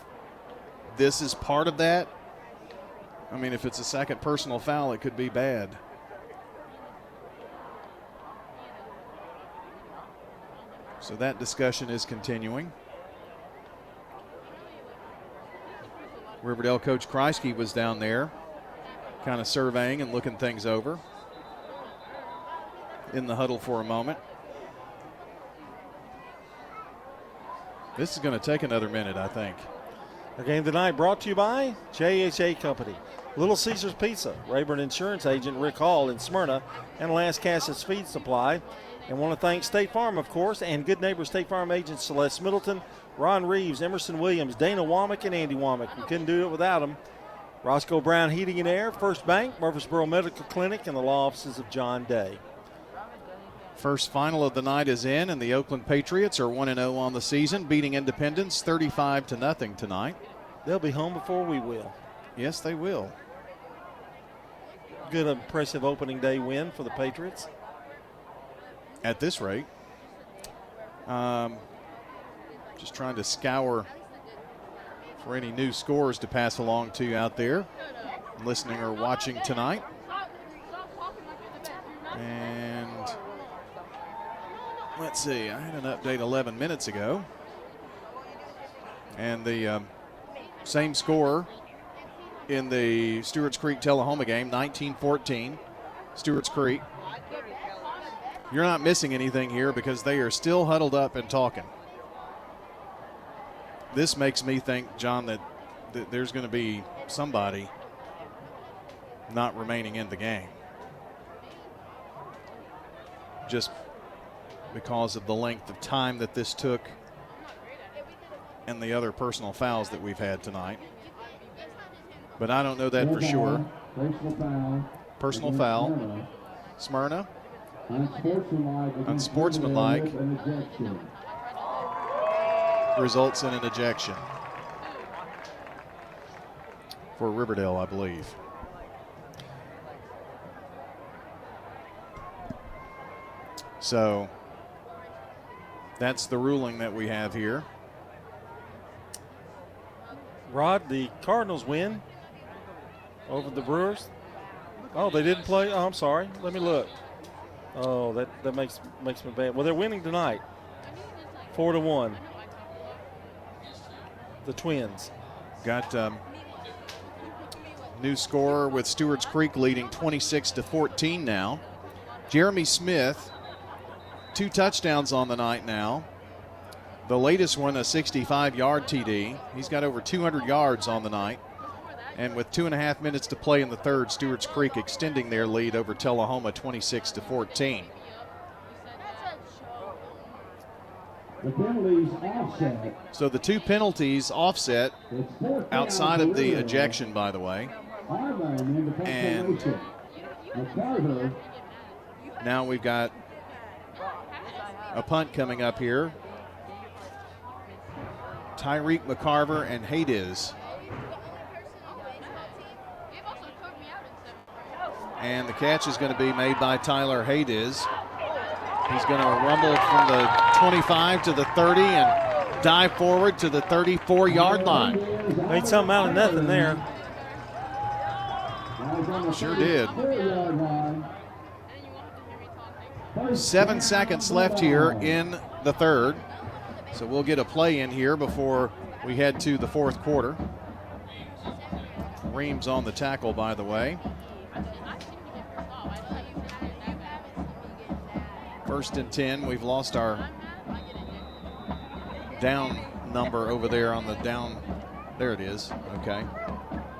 this is part of that. I mean, if it's a second personal foul, it could be bad. So that discussion is continuing. Riverdale coach Kreisky was down there kind of surveying and looking things over in the huddle for a moment. This is going to take another minute, I think. Our game tonight brought to you by JHA Company, Little Caesars Pizza, Rayburn Insurance Agent Rick Hall in Smyrna, and Las Casas Feed Supply. And want to thank State Farm, of course, and Good Neighbor State Farm agents Celeste Middleton, Ron Reeves, Emerson Williams, Dana Womack, and Andy Womack. We couldn't do it without them. Roscoe Brown Heating and Air, First Bank, Murfreesboro Medical Clinic, and the law offices of John Day. First final of the night is in, and the Oakland Patriots are 1-0 on the season, beating Independence 35-0 tonight. They'll be home before we will. Yes, they will. Good, impressive opening day win for the Patriots. At this rate. Just trying to scour for any new scores to pass along to you out there, listening or watching tonight. And let's see, I had an update 11 minutes ago. And the same score in the Stewart's Creek Tullahoma game, 19-14, Stewart's Creek. You're not missing anything here because they are still huddled up and talking. This makes me think, John, that there's going to be somebody not remaining in the game. Just because of the length of time that this took and the other personal fouls that we've had tonight. But I don't know that for sure. Personal foul. Smyrna. Unsportsmanlike. Results in an ejection for Riverdale, I believe. So that's the ruling that we have here. Rod, the Cardinals win over the Brewers. Oh, they didn't play. Oh, I'm sorry. Let me look. Oh, that makes me bad. Well, they're winning tonight, 4-1. The Twins. Got new scorer with Stewart's Creek leading 26-14 now. Jeremy Smith, 2 touchdowns on the night now. The latest one, a 65-yard TD. He's got over 200 yards on the night. And with 2.5 minutes to play in the third, Stewart's Creek extending their lead over Tullahoma 26-14. The penalties offset. So the 2 penalties offset outside of the ejection, by the way. And now we've got a punt coming up here. Tyreek McCarver and Hades. And the catch is going to be made by Tyler Hades. He's going to rumble from the 25 to the 30 and dive forward to the 34-yard line. Made something out of nothing there. Sure did. 7 seconds left here in the third. So we'll get a play in here before we head to the fourth quarter. Reams on the tackle, by the way. 1st and 10. We've lost our down number over there on the down. There it is. Okay.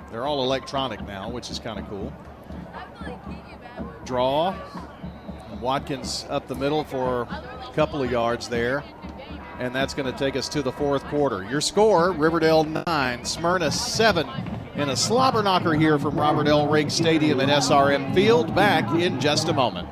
They're all electronic now, which is kind of cool. Draw. Watkins up the middle for a couple of yards there. And that's going to take us to the fourth quarter. Your score, Riverdale 9, Smyrna 7 in a slobber knocker here from Robert L. Riggs Stadium at SRM Field. Back in just a moment.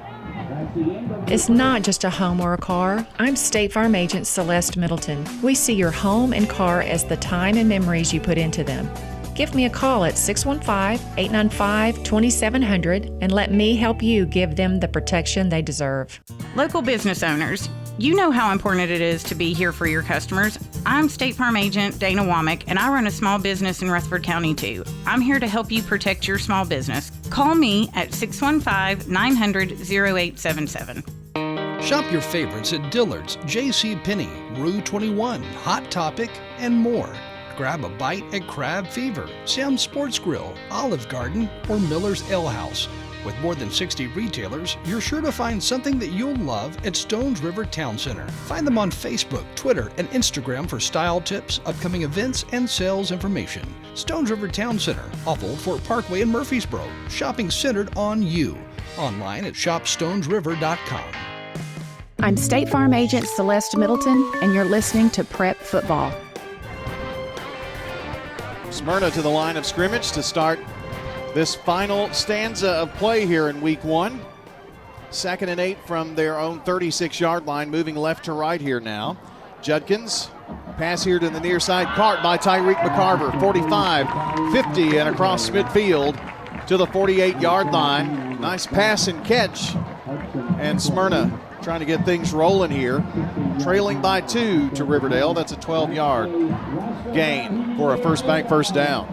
It's not just a home or a car. I'm State Farm Agent Celeste Middleton. We see your home and car as the time and memories you put into them. Give me a call at 615-895-2700 and let me help you give them the protection they deserve. Local business owners, you know how important it is to be here for your customers. I'm State Farm Agent Dana Womack, and I run a small business in Rutherford County too. I'm here to help you protect your small business. Call me at 615-900-0877. Shop your favorites at Dillard's, J.C. Penney, Rue 21, Hot Topic, and more. Grab a bite at Crab Fever, Sam's Sports Grill, Olive Garden, or Miller's Ale House. With more than 60 retailers, you're sure to find something that you'll love at Stones River Town Center. Find them on Facebook, Twitter, and Instagram for style tips, upcoming events, and sales information. Stones River Town Center, off Old Fort Parkway in Murfreesboro. Shopping centered on you. Online at shopstonesriver.com. I'm State Farm Agent Celeste Middleton, and you're listening to Prep Football. Smyrna to the line of scrimmage to start this final stanza of play here in week 1. 2nd and 8 from their own 36-yard line, moving left to right here now. Judkins, pass here to the near side, caught by Tyreek McCarver, 45, 50, and across midfield to the 48-yard line. Nice pass and catch. And Smyrna trying to get things rolling here. Trailing by 2 to Riverdale. That's a 12-yard gain for a first bank first down.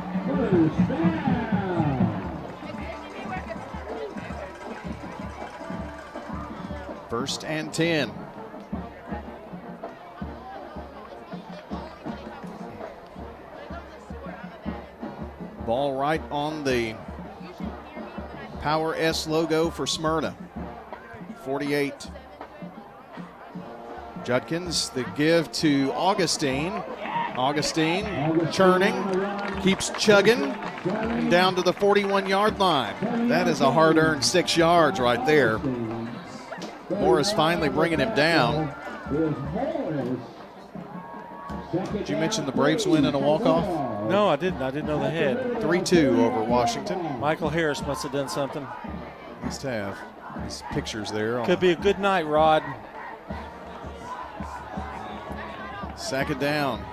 First and 10. Ball right on the Power S logo for Smyrna. 48. Judkins, the give to Augustine. Augustine churning, keeps chugging, and down to the 41-yard line. That is a hard-earned 6 yards right there. Morris finally bringing him down. Did you mention the Braves win in a walk-off? No, I didn't. I didn't know they had. 3-2 over Washington. Michael Harris must have done something. Must have. These pictures there. Could be a good night, Rod. Second down.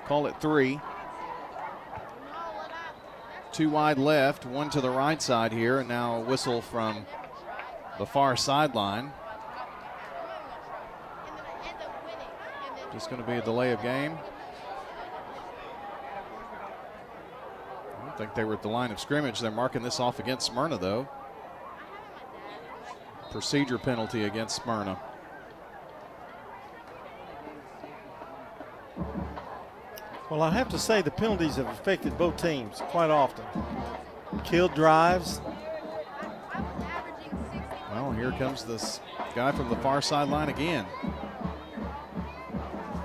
Call it 3. 2 wide left, 1 to the right side here, and now a whistle from the far sideline. Just going to be a delay of game. I don't think they were at the line of scrimmage. They're marking this off against Smyrna, though. Procedure penalty against Smyrna. Well, I have to say the penalties have affected both teams quite often. Killed drives. Well, here comes this guy from the far sideline again.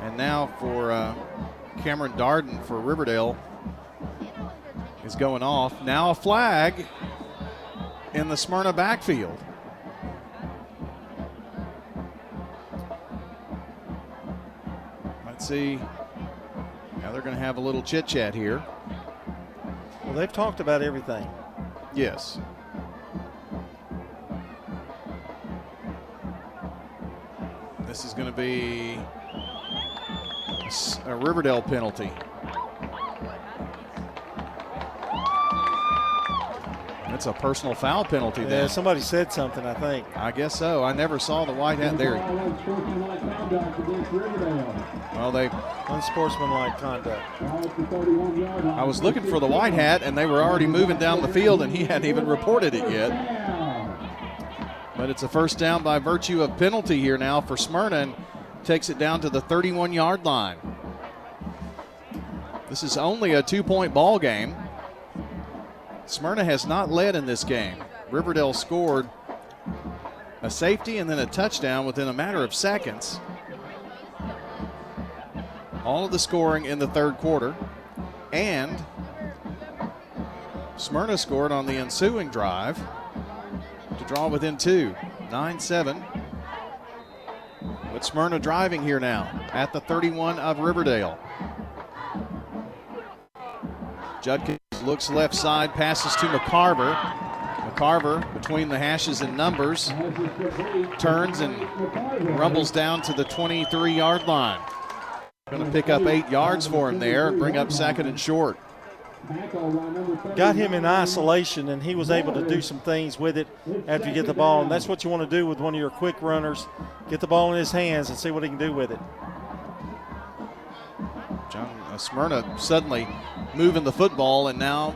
And now for Cameron Darden for Riverdale is going off. Now a flag in the Smyrna backfield. Let's see. Now they're going to have a little chit-chat here. Well, they've talked about everything. Yes. This is going to be a Riverdale penalty. That's a personal foul penalty then. Yeah, somebody said something, I think. I guess so. I never saw the white hat there. Well, they unsportsmanlike conduct. I was looking for the white hat, and they were already moving down the field, and he hadn't even reported it yet. But it's a first down by virtue of penalty here now for Smyrna, and takes it down to the 31-yard line. This is only a 2-point ball game. Smyrna has not led in this game. Riverdale scored a safety and then a touchdown within a matter of seconds. All of the scoring in the third quarter. And Smyrna scored on the ensuing drive to draw within 2, 9-7. With Smyrna driving here now at the 31 of Riverdale. Judkins looks left side, passes to McCarver. McCarver between the hashes and numbers turns and rumbles down to the 23-yard line. Going to pick up 8 yards for him there, bring up second and short. Got him in isolation, and he was able to do some things with it after you get the ball, and that's what you want to do with one of your quick runners. Get the ball in his hands and see what he can do with it. Smyrna suddenly moving the football, and now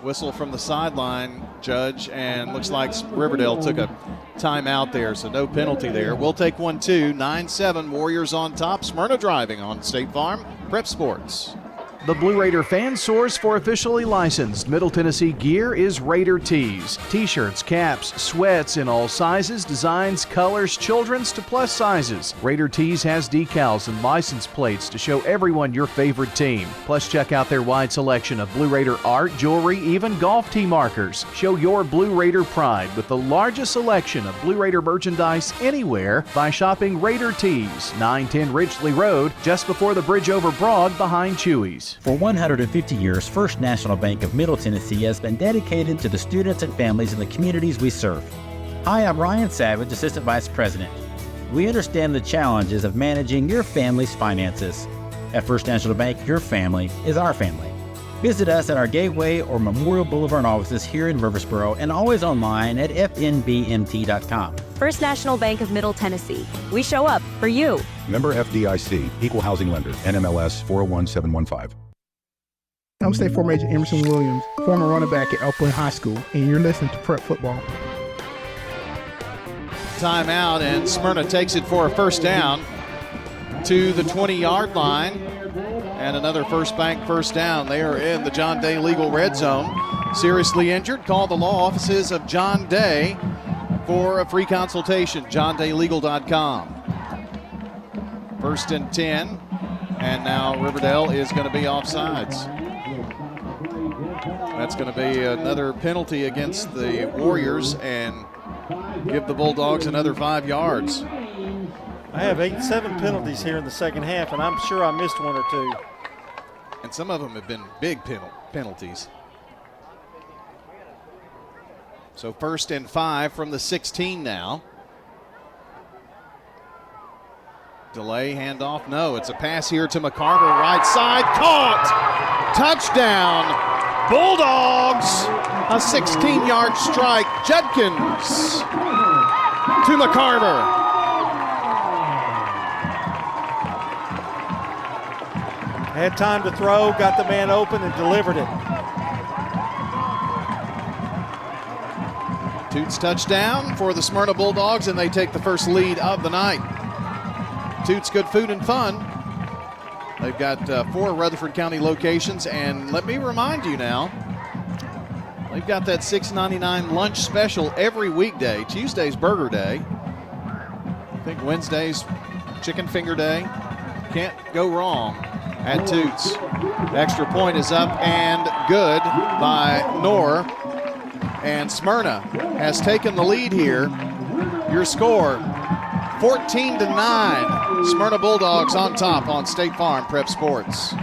whistle from the sideline, Judge, and looks like Riverdale took a timeout there, so no penalty there. We'll take 1-2, 9-7, Warriors on top. Smyrna driving on State Farm Prep Sports. The Blue Raider fan source for officially licensed Middle Tennessee gear is Raider Tees. T-shirts, caps, sweats in all sizes, designs, colors, children's to plus sizes. Raider Tees has decals and license plates to show everyone your favorite team. Plus, check out their wide selection of Blue Raider art, jewelry, even golf tee markers. Show your Blue Raider pride with the largest selection of Blue Raider merchandise anywhere by shopping Raider Tees, 910 Ridgely Road, just before the bridge over Broad behind Chewy's. For 150 years, First National Bank of Middle Tennessee has been dedicated to the students and families in the communities we serve. Hi, I'm Ryan Savage, Assistant Vice President. We understand the challenges of managing your family's finances. At First National Bank, your family is our family. Visit us at our Gateway or Memorial Boulevard offices here in Murfreesboro and always online at fnbmt.com. First National Bank of Middle Tennessee. We show up for you. Member FDIC, Equal Housing Lender, NMLS 401715. I'm State Farm Agent Emerson Williams, former running back at Upland High School, and you're listening to Prep Football. Timeout, and Smyrna takes it for a first down to the 20-yard line. And another First Bank first down. They are in the John Day Legal Red Zone. Seriously injured? Call the law offices of John Day for a free consultation. JohnDayLegal.com. First and 10. And now Riverdale is going to be offsides. That's going to be another penalty against the Warriors and give the Bulldogs another 5 yards. I have 7 penalties here in the second half, and I'm sure I missed one or two. And some of them have been big penalties. So 1st and 5 from the 16 now. Delay, handoff, no. It's a pass here to McCarver, right side, caught! Touchdown, Bulldogs! A 16-yard strike, Judkins to McCarver. Had time to throw, got the man open, and delivered it. Toots touchdown for the Smyrna Bulldogs, and they take the first lead of the night. Toots Good Food and Fun. They've got 4 Rutherford County locations, and let me remind you now, they've got that $6.99 lunch special every weekday. Tuesday's Burger Day. I think Wednesday's Chicken Finger Day. Can't go wrong at Toots. Extra point is up and good by Knorr. And Smyrna has taken the lead here. Your score, 14-9. Smyrna Bulldogs on top on State Farm Prep Sports.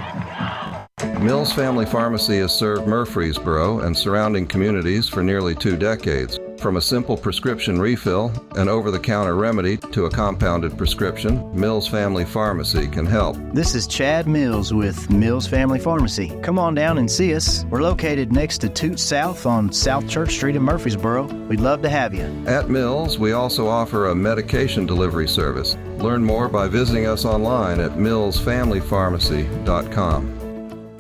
Mills Family Pharmacy has served Murfreesboro and surrounding communities for nearly 2 decades. From a simple prescription refill, an over-the-counter remedy, to a compounded prescription, Mills Family Pharmacy can help. This is Chad Mills with Mills Family Pharmacy. Come on down and see us. We're located next to Toots South on South Church Street in Murfreesboro. We'd love to have you. At Mills, we also offer a medication delivery service. Learn more by visiting us online at millsfamilypharmacy.com.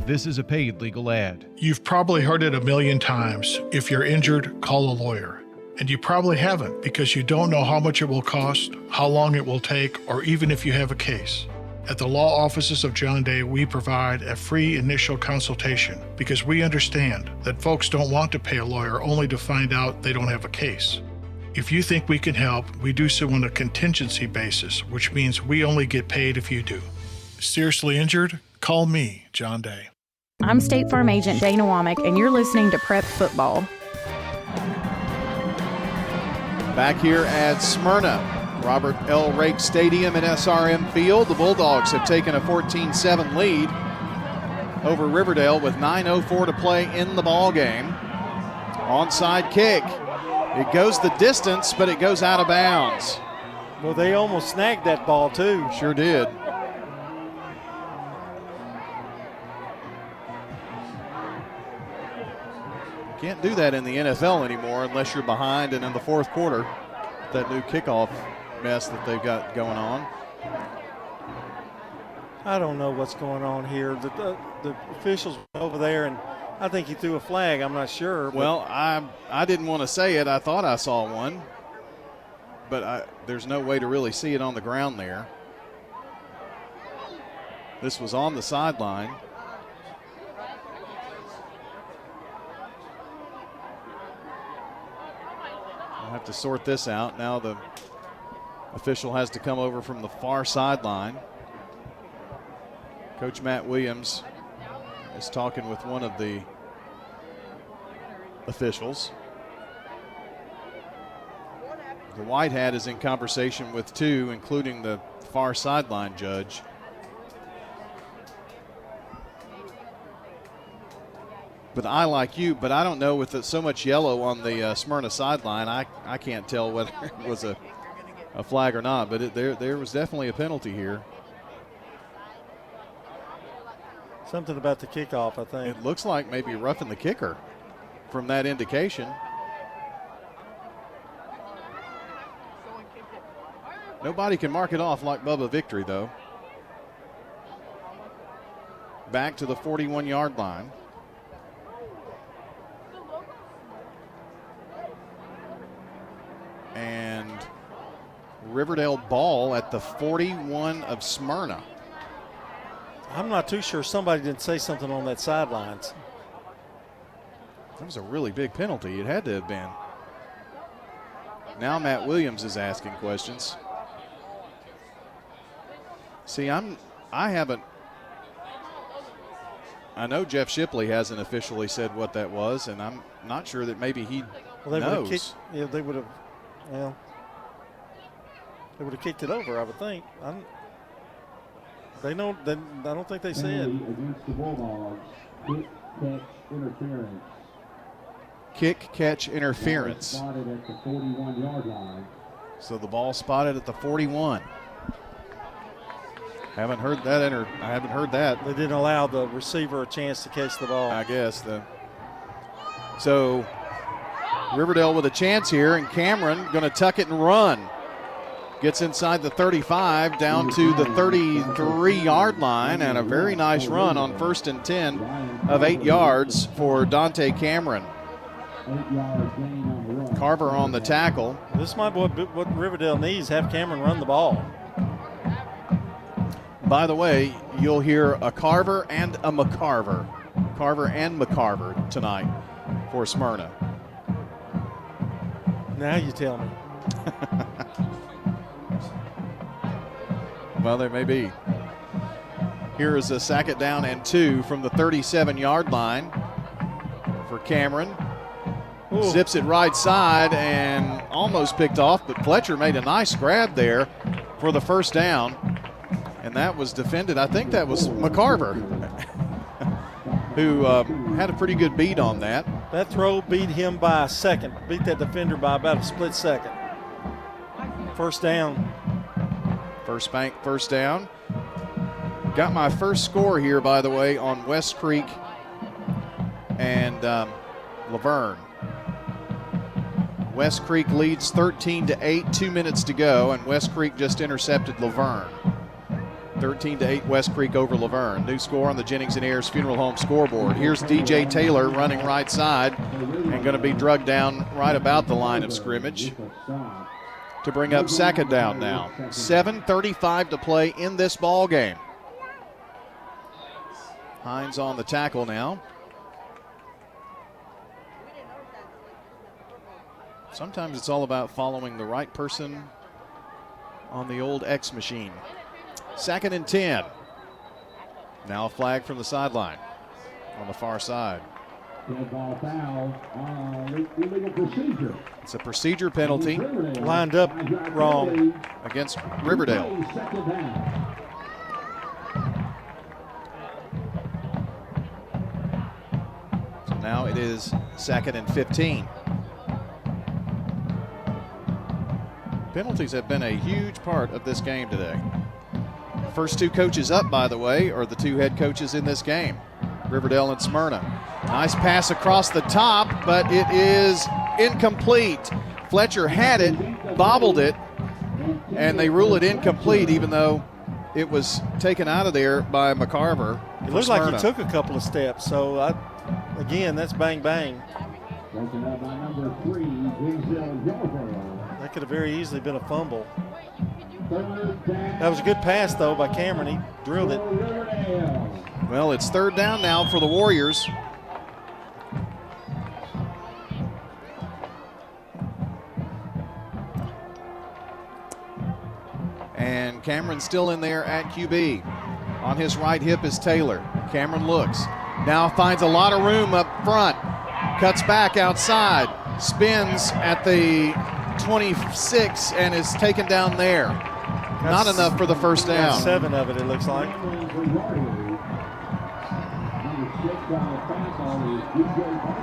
This is a paid legal ad. You've probably heard it a million times. If you're injured, call a lawyer. And you probably haven't, because you don't know how much it will cost, how long it will take, or even if you have a case. At the law offices of John Day, we provide a free initial consultation because we understand that folks don't want to pay a lawyer only to find out they don't have a case. If you think we can help, we do so on a contingency basis, which means we only get paid if you do. Seriously injured? Call me, John Day. I'm State Farm Agent Dana Womack, and you're listening to Prep Football. Back here at Smyrna, Robert L. Rake Stadium at SRM Field, the Bulldogs have taken a 14-7 lead over Riverdale with 9:04 to play in the ball game. Onside kick. It goes the distance, but it goes out of bounds. Well, they almost snagged that ball, too. Sure did. Can't do that in the NFL anymore unless you're behind and in the fourth quarter. That new kickoff mess that they've got going on. I don't know what's going on here. The officials over there, and I think he threw a flag. I'm not sure. Well, I didn't want to say it. I thought I saw one. But there's no way to really see it on the ground there. This was on the sideline. I'll have to sort this out. Now the official has to come over from the far sideline. Coach Matt Williams is talking with one of the officials. The white hat is in conversation with 2, including the far sideline judge. But I, like you, but I don't know, with so much yellow on the Smyrna sideline, I can't tell whether it was a flag or not. But there was definitely a penalty here. Something about the kickoff, I think. It looks like maybe roughing the kicker from that indication. Nobody can mark it off like Bubba Victory, though. Back to the 41-yard line. And Riverdale ball at the 41 of Smyrna. I'm not too sure. Somebody didn't say something on that sidelines. That was a really big penalty. It had to have been. Now Matt Williams is asking questions. See, I know Jeff Shipley hasn't officially said what that was, and I'm not sure that maybe he knows. They would have kicked it over, I would think. They don't. I don't think they said. Against the Bulldogs. Kick, catch, interference. Kick, catch, interference. Spotted at the 41-yard line. So the ball spotted at the 41. Haven't heard that. I haven't heard that. They didn't allow the receiver a chance to catch the ball. I guess. So Riverdale with a chance here, and Cameron going to tuck it and run. Gets inside the 35, down to the 33-yard line, and a very nice run on 1st and 10 of 8 yards for Dante Cameron. Carver on the tackle. This might be what Riverdale needs, have Cameron run the ball. By the way, you'll hear a Carver and a McCarver. Carver and McCarver tonight for Smyrna. Now you tell me. Well, there may be. Here is a 2nd down and 2 from the 37-yard line for Cameron. Ooh. Zips it right side and almost picked off, but Fletcher made a nice grab there for the 1st down. And that was defended. I think that was McCarver who had a pretty good beat on that. That throw beat him by a second. Beat that defender by about a split second. 1st down. First bank, 1st down. Got my first score here, by the way, on West Creek and Laverne. West Creek leads 13-8, 2 minutes to go, and West Creek just intercepted Laverne. 13-8 West Creek over Laverne. New score on the Jennings and Ayers Funeral Home scoreboard. Here's DJ Taylor running right side and going to be drugged down right about the line of scrimmage to bring up 2nd down now. 7:35 to play in this ball game. Hines on the tackle now. Sometimes it's all about following the right person on the old X machine. 2nd and 10. Now a flag from the sideline on the far side. It's a procedure penalty. Lined up wrong against Riverdale. So now it is 2nd and 15. Penalties have been a huge part of this game today. First 2 coaches up, by the way, are the 2 head coaches in this game, Riverdale and Smyrna. Nice pass across the top, but it is incomplete. Fletcher had it, bobbled it, and they rule it incomplete, even though it was taken out of there by McCarver. It looked like he took a couple of steps, so again, that's bang bang. That could have very easily been a fumble. That was a good pass, though, by Cameron. He drilled it. Well, it's 3rd down now for the Warriors. And Cameron's still in there at QB. On his right hip is Taylor. Cameron looks. Now finds a lot of room up front. Cuts back outside. Spins at the 26 and is taken down there. Not enough for the 1st down. 7 of it looks like.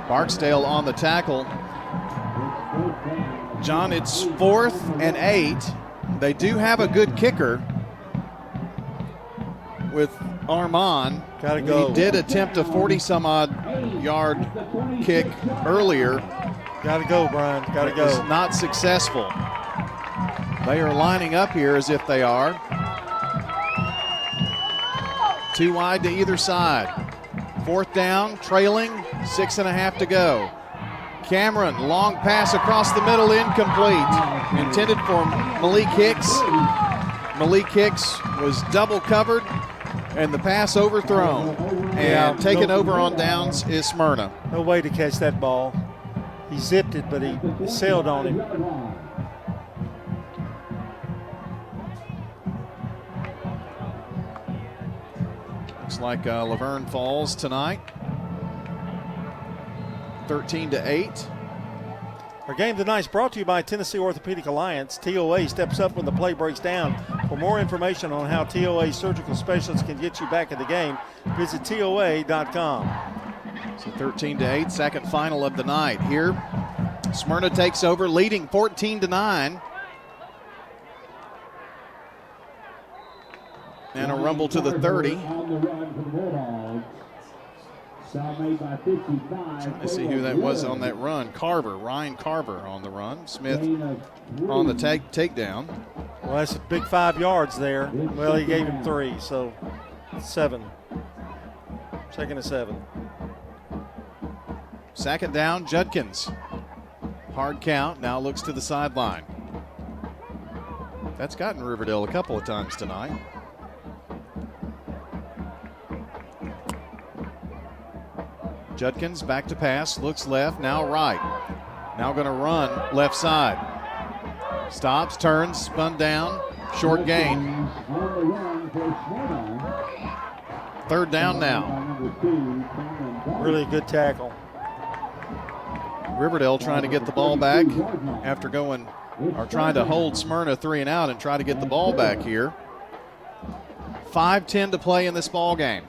Barksdale on the tackle. John, it's 4th and 8. They do have a good kicker with Armand. Gotta go. He did attempt a 40-some-odd yard kick earlier. Gotta go, Brian. Gotta go. Was not successful. They are lining up here as if they are. 2 wide to either side. 4th down, trailing, 6.5 to go. Cameron, long pass across the middle, incomplete. Intended for Malik Hicks. Malik Hicks was double covered, and the pass overthrown. And taken over on downs is Smyrna. No way to catch that ball. He zipped it, but he sailed on him. Looks like Laverne falls tonight. 13-8. Our game tonight is brought to you by Tennessee Orthopedic Alliance. TOA steps up when the play breaks down. For more information on how TOA surgical specialists can get you back in the game, visit TOA.com. So 13-8, second final of the night. Here, Smyrna takes over, leading 14-9. And a rumble to the 30. Trying to see who that was on that run. Ryan Carver on the run. Smith on the takedown. Well, that's a big 5 yards there. Well, he gave him 3, so 7. Second and 7. Second down, Judkins. Hard count, now looks to the sideline. That's gotten Riverdale a couple of times tonight. Judkins back to pass, looks left, now right. Now going to run left side. Stops, turns, spun down, short gain. Third down now. Really good tackle. Riverdale trying to get the ball back after trying to hold Smyrna 3 and out and try to get the ball back here. 5:10 to play in this ball game.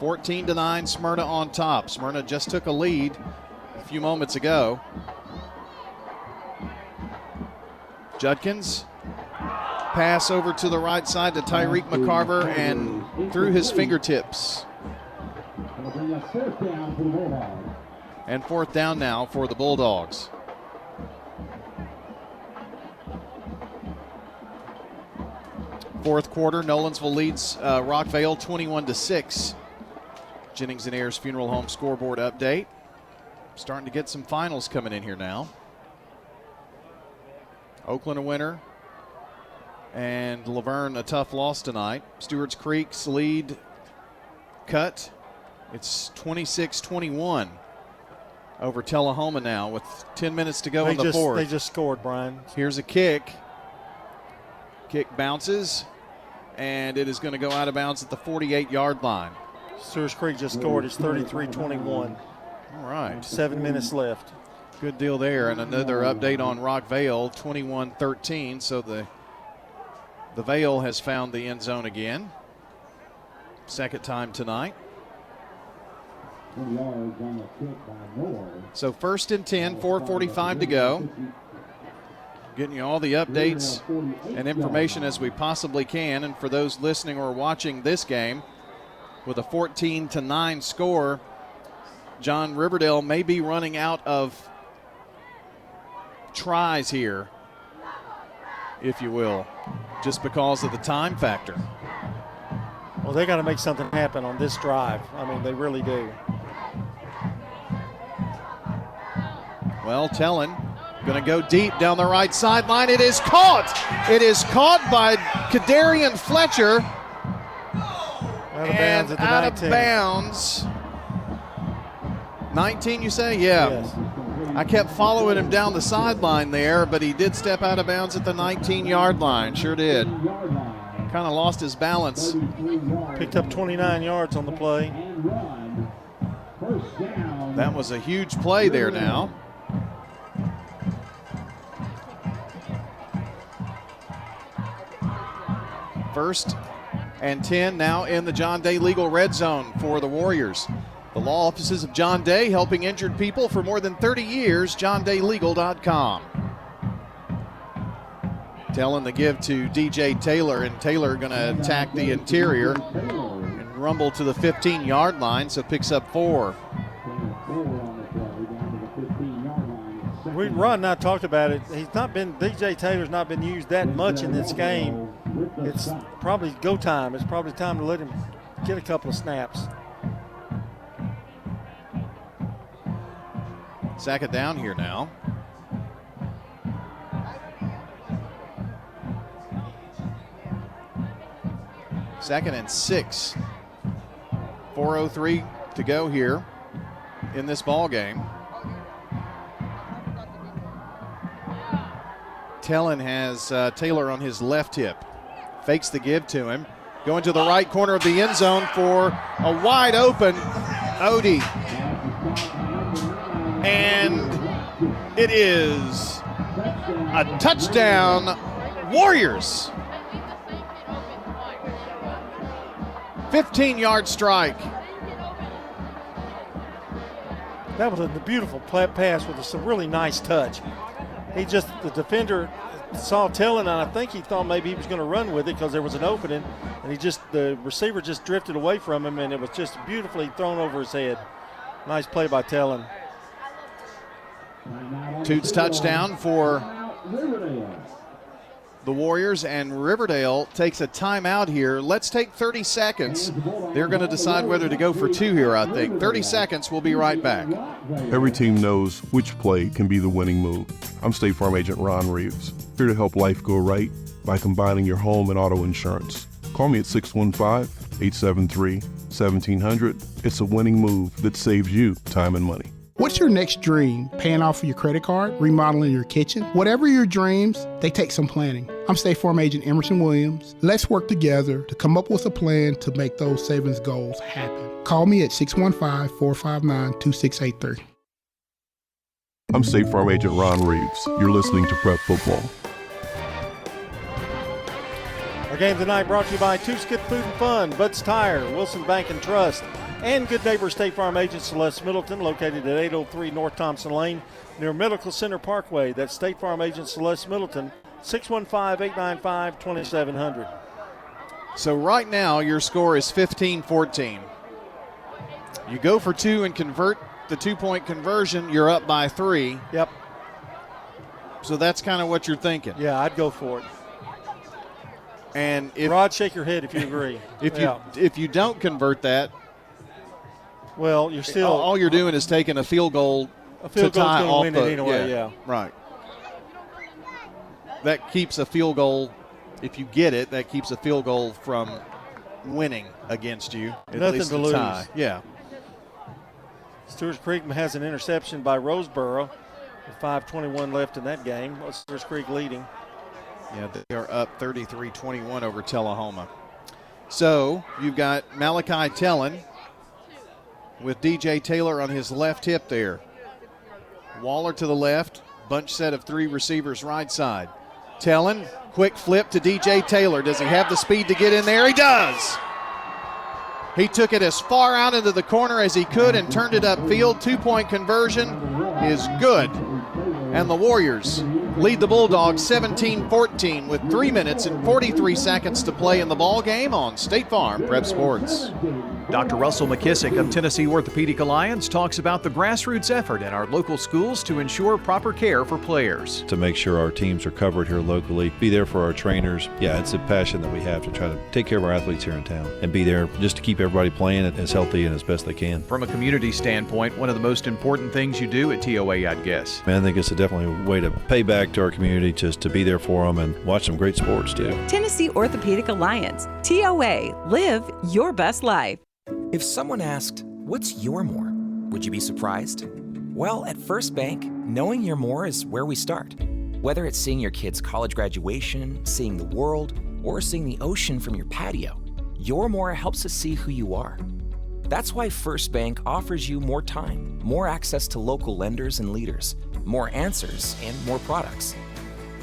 14-9, Smyrna on top. Smyrna just took a lead a few moments ago. Judkins, pass over to the right side to Tyreek McCarver and through his fingertips. And fourth down now for the Bulldogs. Fourth quarter, Nolensville leads Rockvale 21-6. Jennings and Ayers Funeral Home scoreboard update. Starting to get some finals coming in here now. Oakland a winner. And Laverne a tough loss tonight. Stewart's Creek's lead cut. It's 26-21 over Tullahoma now with 10 minutes to go in the fourth. They just scored, Brian. Here's a kick. Kick bounces, and it is going to go out of bounds at the 48-yard line. Stewart's Creek just scored. It's 33-21. All right. 7 minutes left. Good deal there. And another update on Rockvale, 21-13. So the Vale has found the end zone again. Second time tonight. So first and 10, 4:45 to go. Getting you all the updates and information as we possibly can. And for those listening or watching this game, with a 14-9 score, John, Riverdale may be running out of tries here, if you will, just because of the time factor. Well, they got to make something happen on this drive. I mean, they really do. Well, Tellin going to go deep down the right sideline. It is caught. It is caught by Kadarian Fletcher. Out of bounds. 19, you say? Yeah. Yes. I kept following him down the sideline there, but he did step out of bounds at the 19-yard line. Sure did. Kind of lost his balance. Picked up 29 yards on the play. That was a huge play there now. First and 10 now in the John Day Legal Red Zone for the Warriors. The law offices of John Day, helping injured people for more than 30 years, johndaylegal.com. Telling the give to DJ Taylor, and Taylor going to attack the interior and rumble to the 15-yard line, so picks up 4. We'd run, not talked about it. DJ Taylor's not been used that much in this game. It's probably go time. It's probably time to let him get a couple of snaps. Second down here now. Second and 6. 4:03 to go here in this ball game. Tellin has Taylor on his left hip. Fakes the give to him. Going to the right corner of the end zone for a wide open Odie. And It is a touchdown, Warriors. 15-yard strike. That was a beautiful pass with a really nice touch. The defender saw Tellin, and I think he thought maybe he was going to run with it because there was an opening, and the receiver just drifted away from him, and it was just beautifully thrown over his head. Nice play by Tellin. Toots touchdown for the Warriors, and Riverdale takes a timeout here. Let's take 30 seconds. They're going to decide whether to go for two here, I think. 30 seconds, we'll be right back. Every team knows which play can be the winning move. I'm State Farm Agent Ron Reeves, here to help life go right by combining your home and auto insurance. Call me at 615-873-1700. It's a winning move that saves you time and money. What's your next dream? Paying off your credit card? Remodeling your kitchen? Whatever your dreams, they take some planning. I'm State Farm Agent Emerson Williams. Let's work together to come up with a plan to make those savings goals happen. Call me at 615-459-2683. I'm State Farm Agent Ron Reeves. You're listening to Prep Football. Our game tonight brought to you by Two Skip Food and Fun, Bud's Tire, Wilson Bank and Trust, and good neighbor State Farm Agent Celeste Middleton, located at 803 North Thompson Lane near Medical Center Parkway. That's State Farm Agent Celeste Middleton, 615-895-2700. So right now your score is 15-14. You go for two and convert the 2-point conversion, you're up by 3. Yep. So that's kind of what you're thinking. Yeah, I'd go for it. And if Rod, shake your head if you agree. if you don't convert that, well, you're still all you're doing is taking a field goal. A field to goal's tie going to off win it anyway. Yeah, right. That keeps a field goal. If you get it, that keeps a field goal from winning against you. Nothing to lose. Tie. Yeah. Stewart's Creek has an interception by Roseboro with 5:21 left in that game. Stewart's Creek leading. Yeah, they are up 33-21 over Tullahoma. So you've got Malachi Tellin with DJ Taylor on his left hip there. Waller to the left, bunch set of 3 receivers right side. Tellin, quick flip to DJ Taylor. Does he have the speed to get in there? He does. He took it as far out into the corner as he could and turned it upfield. 2-point conversion is good. And the Warriors lead the Bulldogs 17-14 with 3 minutes and 43 seconds to play in the ball game on State Farm Prep Sports. Dr. Russell McKissick of Tennessee Orthopedic Alliance talks about the grassroots effort in our local schools to ensure proper care for players. To make sure our teams are covered here locally, be there for our trainers. Yeah, it's a passion that we have to try to take care of our athletes here in town and be there just to keep everybody playing as healthy and as best they can. From a community standpoint, one of the most important things you do at TOA, I'd guess. I think it's definitely a way to pay back to our community, just to be there for them and watch some great sports too. Tennessee Orthopedic Alliance, TOA, live your best life. If someone asked, what's your more? Would you be surprised? Well, at First Bank, knowing your more is where we start. Whether it's seeing your kid's college graduation, seeing the world, or seeing the ocean from your patio, your more helps us see who you are. That's why First Bank offers you more time, more access to local lenders and leaders, more answers, and more products.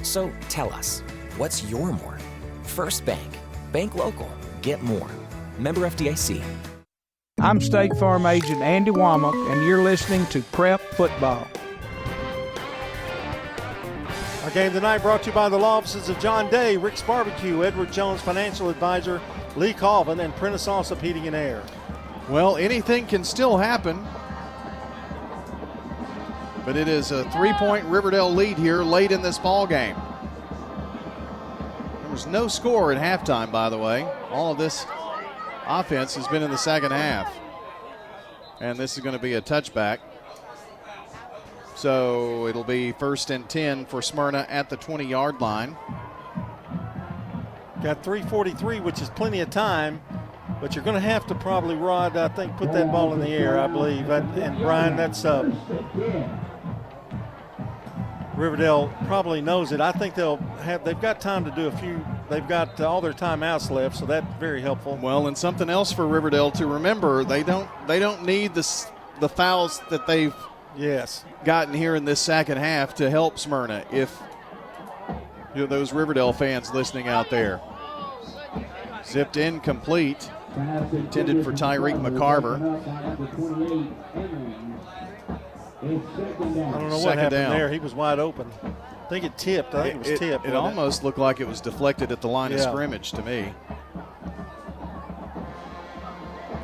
So tell us, what's your more? First Bank. Bank local. Get more. Member FDIC. I'm State Farm Agent Andy Womack, and you're listening to Prep Football. Our game tonight brought to you by the law offices of John Day, Rick's Barbecue, Edward Jones Financial Advisor, Lee Colvin, and Prentice Allsup Heating and Air. Well, anything can still happen, but it is a 3-point Riverdale lead here late in this ball game. There was no score at halftime, by the way. All of this offense has been in the second half. And this is going to be a touchback. So it'll be 1st and 10 for Smyrna at the 20-yard line. Got 3:43, which is plenty of time, but you're going to have to probably, Rod, I think, put that ball in the air, I believe. And Brian, that's Riverdale probably knows it. I think they've got time to do a few. They've got all their timeouts left, so that's very helpful. Well, and something else for Riverdale to remember, they don't need the fouls that they've Yes. gotten here in this second half to help Smyrna, if those Riverdale fans listening out there. Zipped incomplete. Intended for Tyreek McCarver. I don't know what Second happened down. there. He was wide open. I think it tipped. I think it was tipped. It almost looked like it was deflected at the line of scrimmage to me.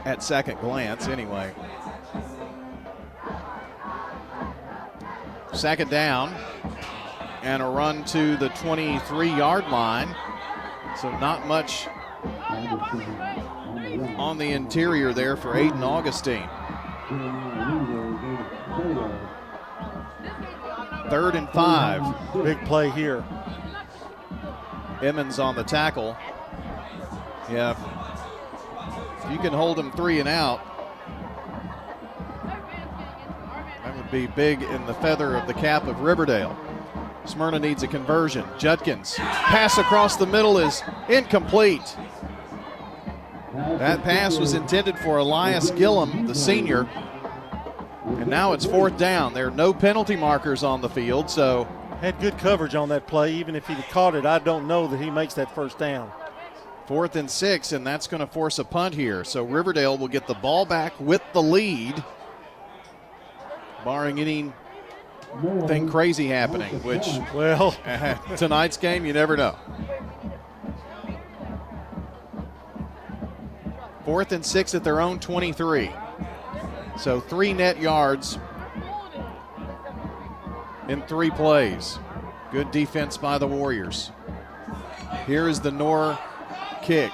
At second glance, anyway. Second down. And a run to the 23-yard line. So not much on the interior there for Aiden Augustine. 3rd and 5. Big play here. Emmons on the tackle. Yeah. If you can hold him 3 and out, that would be big in the feather of the cap of Riverdale. Smyrna needs a conversion. Judkins. Pass across the middle is incomplete. That pass was intended for Elias Gillum, the senior. And now it's 4th down. There are no penalty markers on the field, so. Had good coverage on that play. Even if he'd caught it, I don't know that he makes that first down. 4th and 6, and that's going to force a punt here. So Riverdale will get the ball back with the lead, barring anything crazy happening, which, well, tonight's game, you never know. 4th and 6 at their own 23. So 3 net yards in 3 plays. Good defense by the Warriors. Here is the Knorr kick.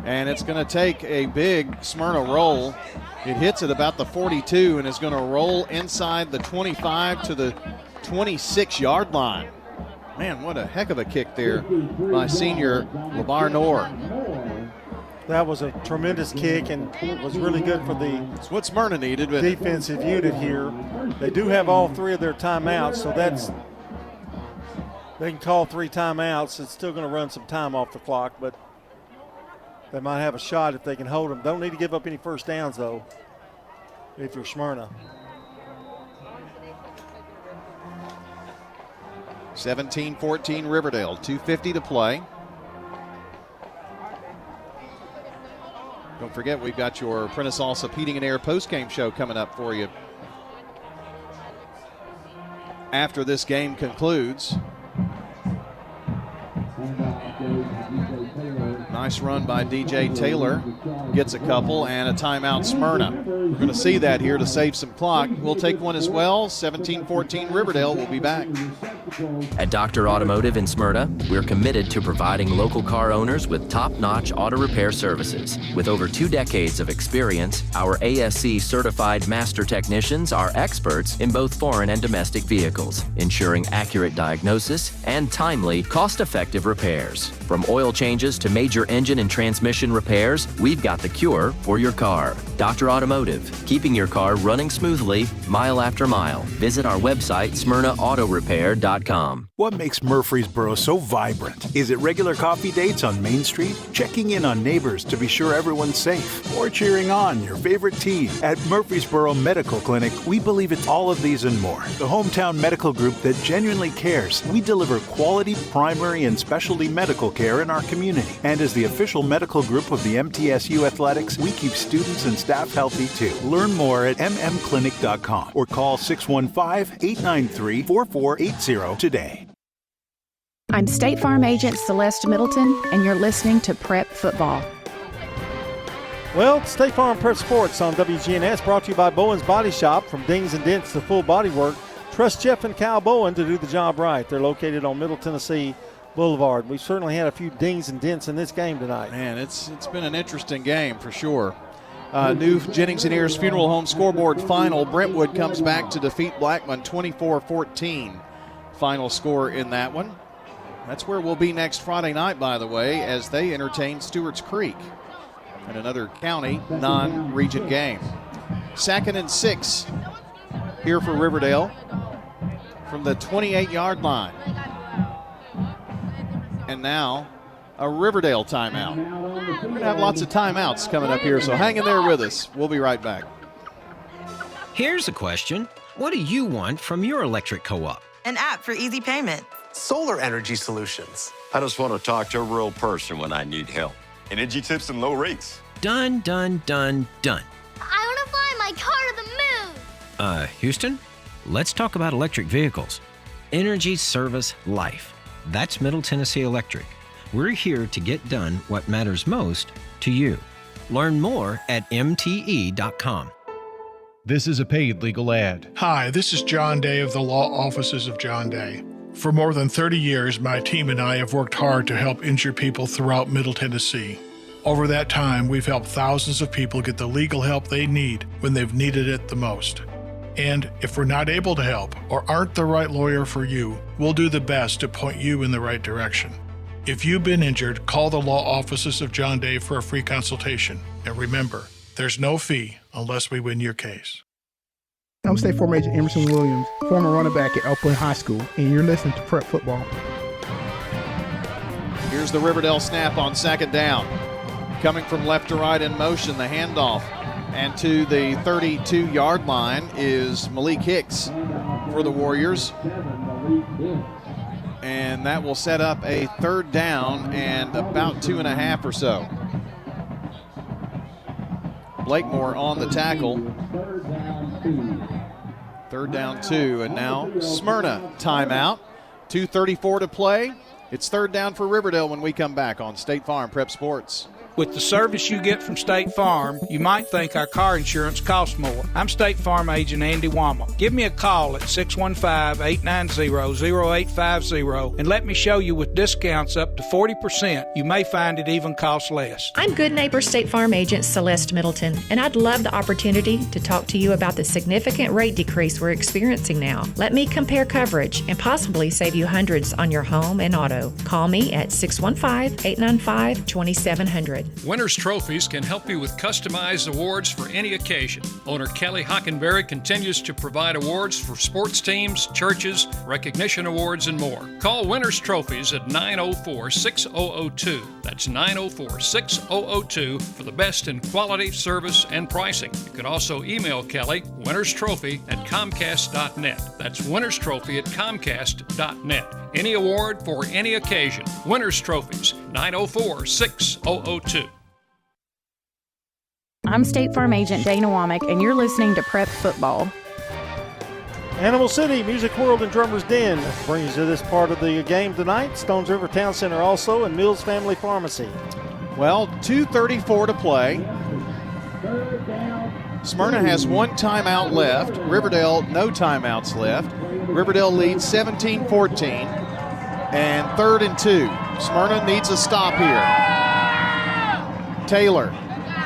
And it's going to take a big Smyrna roll. It hits at about the 42 and is going to roll inside the 25 to the 26-yard line. Man, what a heck of a kick there by senior LeVar Knorr. That was a tremendous kick and was really good for the it's what Smyrna needed. Defensive unit here. They do have all 3 of their timeouts, so they can call 3 timeouts. It's still going to run some time off the clock, but they might have a shot if they can hold them. Don't need to give up any first downs, though, if you're Smyrna. 17-14 Riverdale, 2:50 to play. Don't forget, we've got your Prentice Allsup Heating and Air postgame show coming up for you after this game concludes. Nice run by DJ Taylor. Gets a couple and a timeout Smyrna. We're going to see that here to save some clock. We'll take one as well. 17-14 Riverdale. We'll be back. At Dr. Automotive in Smyrna, we're committed to providing local car owners with top-notch auto repair services. With over 2 decades of experience, our ASC certified master technicians are experts in both foreign and domestic vehicles, ensuring accurate diagnosis and timely, cost-effective repairs. From oil changes to major engine and transmission repairs, we've got the cure for your car. Dr. Automotive, keeping your car running smoothly, mile after mile. Visit our website, SmyrnaAutoRepair.com. What makes Murfreesboro so vibrant? Is it regular coffee dates on Main Street? Checking in on neighbors to be sure everyone's safe? Or cheering on your favorite team? At Murfreesboro Medical Clinic, we believe it's all of these and more. The hometown medical group that genuinely cares. We deliver quality primary and specialty medical care in our community. And as the official medical group of the MTSU Athletics, we keep students and staff healthy too. Learn more at mmclinic.com or call 615-893-4480 today. I'm State Farm Agent Celeste Middleton, and you're listening to Prep Football. Well, State Farm Prep Sports on WGNS, brought to you by Bowen's Body Shop. From dings and dents to full body work, trust Jeff and Kyle Bowen to do the job right. They're located on Middle Tennessee Boulevard. We've certainly had a few dings and dents in this game tonight. Man, it's been an interesting game for sure. New Jennings and Ayers Funeral Home scoreboard final. Brentwood comes back to defeat Blackman 24-14. Final score in that one. That's where we'll be next Friday night, by the way, as they entertain Stewart's Creek in another county non-region game. 2nd and 6 here for Riverdale from the 28-yard line. And now a Riverdale timeout. We're going to have lots of timeouts coming up here, so hang in there with us. We'll be right back. Here's a question. What do you want from your electric co-op? An app for easy payment. Solar energy solutions. I just want to talk to a real person when I need help. Energy tips and low rates. Done, done, done, done. I want to fly my car to the moon. Houston, let's talk about electric vehicles. Energy Service Life. That's Middle Tennessee Electric. We're here to get done what matters most to you. Learn more at mte.com. This is a paid legal ad. Hi, this is John Day of the Law Offices of John Day. For more than 30 years, my team and I have worked hard to help injured people throughout Middle Tennessee. Over that time, we've helped thousands of people get the legal help they need when they've needed it the most. And if we're not able to help or aren't the right lawyer for you, we'll do the best to point you in the right direction. If you've been injured, call the Law Offices of John Day for a free consultation. And remember, there's no fee unless we win your case. I'm State Farm Agent Emerson Williams, former running back at Elk Point High School, and you're listening to Prep Football. Here's the Riverdale snap on second down. Coming from left to right in motion, the handoff. And to the 32-yard line is Malik Hicks for the Warriors. And that will set up a third down and about 2.5 or so. Blakemore on the tackle. Third down 2, and now Smyrna timeout. 2:34 to play. It's third down for Riverdale when we come back on State Farm Prep Sports. With the service you get from State Farm, you might think our car insurance costs more. I'm State Farm Agent Andy Womack. Give me a call at 615-890-0850 and let me show you with discounts up to 40%. You may find it even costs less. I'm Good Neighbor State Farm Agent Celeste Middleton, and I'd love the opportunity to talk to you about the significant rate decrease we're experiencing now. Let me compare coverage and possibly save you hundreds on your home and auto. Call me at 615-895-2700. Winners Trophies can help you with customized awards for any occasion. Owner Kelly Hockenberry continues to provide awards for sports teams, churches, recognition awards, and more. Call Winners Trophies at 904-6002. That's 904-6002 for the best in quality, service, and pricing. You can also email Kelly, winnerstrophy@comcast.net. That's winnerstrophy@comcast.net. Any award for any occasion. Winners Trophies, 904-6002. I'm State Farm Agent Dana Womack, and you're listening to Prep Football. Animal City, Music World, and Drummer's Den brings you to this part of the game tonight. Stones River Town Center also, and Mills Family Pharmacy. Well, 2:34 to play. Smyrna has one timeout left. Riverdale, no timeouts left. Riverdale leads 17-14. And 3rd and 2. Smyrna needs a stop here. Taylor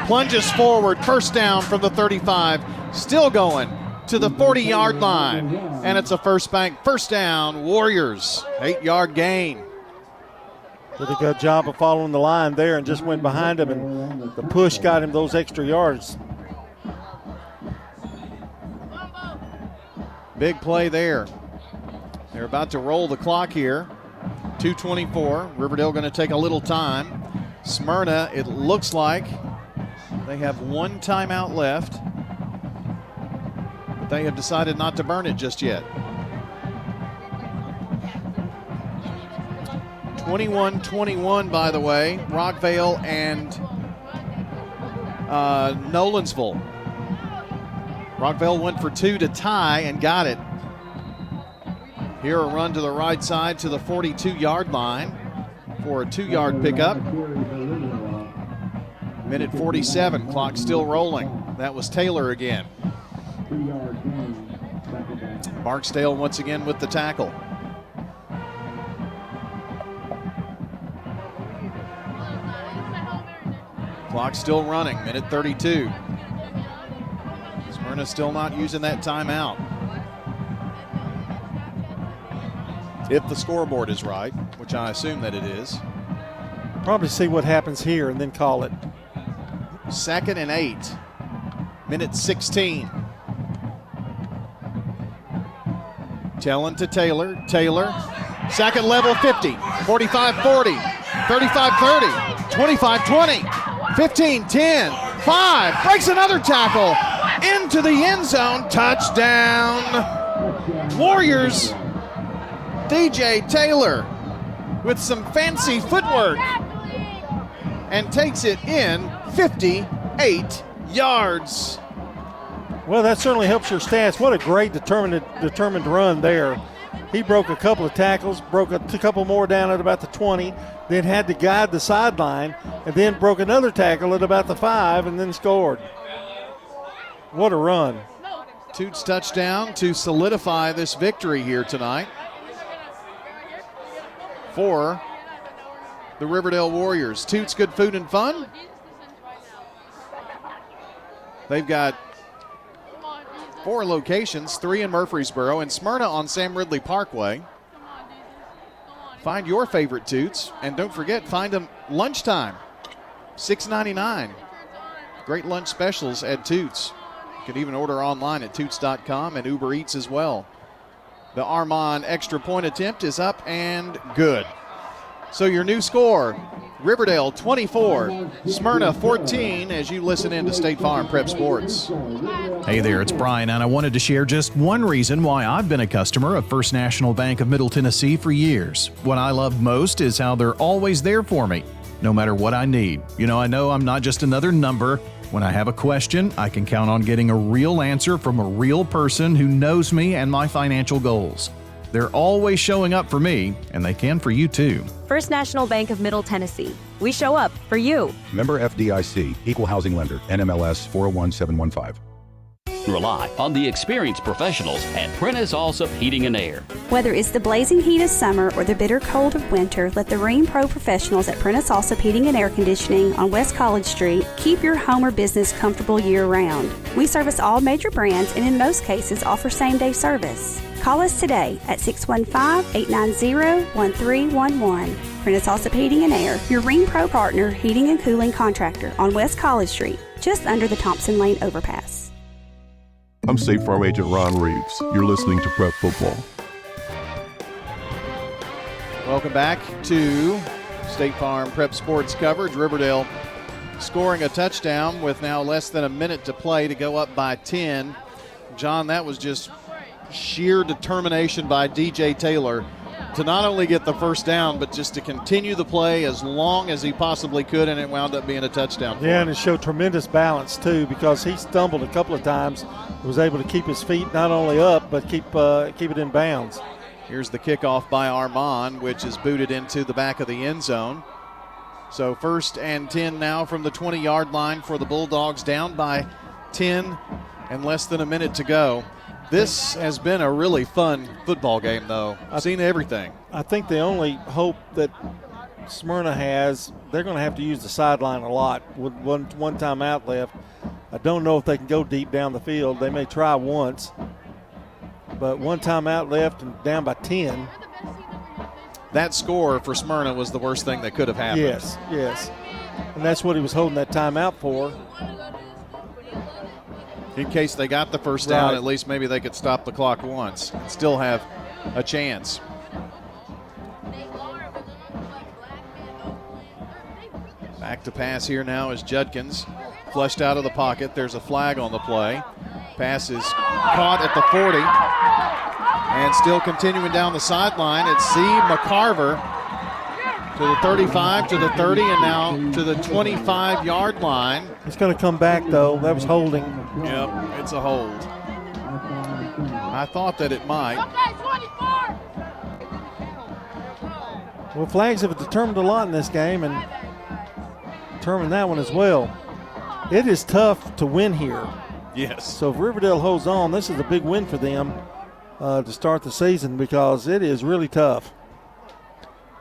plunges forward, first down from the 35. Still going to the 40-yard line. And it's a first down, Warriors. 8-yard gain. Did a good job of following the line there and just went behind him, and the push got him those extra yards. Big play there. They're about to roll the clock here. 2:24. Riverdale going to take a little time. Smyrna, it looks like they have one timeout left, but they have decided not to burn it just yet. 21-21, by the way, Rockvale and Nolensville. Rockvale went for 2 to tie and got it. Here a run to the right side to the 42-yard line for a 2-yard pickup. Minute 47, clock still rolling. That was Taylor again. Barksdale once again with the tackle. Clock still running, minute 32. Smyrna still not using that timeout. If the scoreboard is right, which I assume that it is. Probably see what happens here and then call it. 2nd and 8, minute 16. Tellin to Taylor. Taylor, second level 50, 45-40, 35-30, 25-20, 15-10, 5, breaks another tackle into the end zone. Touchdown, Warriors. DJ Taylor with some fancy footwork and takes it in 58 yards. Well, that certainly helps your stats. What a great determined run there. He broke a couple of tackles, broke a couple more down at about the 20, then had to guide the sideline, and then broke another tackle at about the 5, and then scored. What a run. Toots touchdown to solidify this victory here tonight for the Riverdale Warriors. Toots Good Food and Fun. They've got 4 locations, 3 in Murfreesboro and Smyrna on Sam Ridley Parkway. Find your favorite Toots, and don't forget, find them lunchtime, $6.99. Great lunch specials at Toots. You can even order online at toots.com and Uber Eats as well. The Armand extra point attempt is up and good. So your new score, Riverdale 24, Smyrna 14, as you listen in to State Farm Prep Sports. Hey there, it's Brian, and I wanted to share just one reason why I've been a customer of First National Bank of Middle Tennessee for years. What I love most is how they're always there for me, no matter what I need. I know I'm not just another number. When I have a question, I can count on getting a real answer from a real person who knows me and my financial goals. They're always showing up for me, and they can for you too. First National Bank of Middle Tennessee. We show up for you. Member FDIC, Equal Housing Lender, NMLS 401715. Rely on the experienced professionals at Prentice Allsup Heating and Air. Whether it's the blazing heat of summer or the bitter cold of winter, let the Rheem Pro professionals at Prentice Allsup Heating and Air Conditioning on West College Street keep your home or business comfortable year-round. We service all major brands and in most cases offer same-day service. Call us today at 615-890-1311. Prentice Allsup Heating and Air, your Rheem Pro partner heating and cooling contractor on West College Street, just under the Thompson Lane overpass. I'm State Farm Agent Ron Reeves. You're listening to Prep Football. Welcome back to State Farm Prep Sports coverage. Riverdale scoring a touchdown with now less than a minute to play to go up by 10. John, that was just sheer determination by DJ Taylor to not only get the first down, but just to continue the play as long as he possibly could, and it wound up being a touchdown. Yeah, and it showed tremendous balance, too, because he stumbled a couple of times, was able to keep his feet not only up, but keep it in bounds. Here's the kickoff by Armand, which is booted into the back of the end zone. So 1st and 10 now from the 20-yard line for the Bulldogs, down by 10 and less than a minute to go. This has been a really fun football game, though. I've seen everything. I think the only hope that Smyrna has, they're going to have to use the sideline a lot with one time out left. I don't know if they can go deep down the field. They may try once, but one time out left and down by 10. That score for Smyrna was the worst thing that could have happened. Yes. And that's what he was holding that timeout for. In case they got the first down, at least maybe they could stop the clock once and still have a chance. Back to pass here now is Judkins. Flushed out of the pocket. There's a flag on the play. Pass is caught at the 40. And still continuing down the sideline, it's C. McCarver to the 35, to the 30, and now to the 25-yard line. It's going to come back, though. That was holding. Yep, it's a hold. I thought that it might. Well, flags have determined a lot in this game and determined that one as well. It is tough to win here. Yes. So if Riverdale holds on, this is a big win for them to start the season because it is really tough.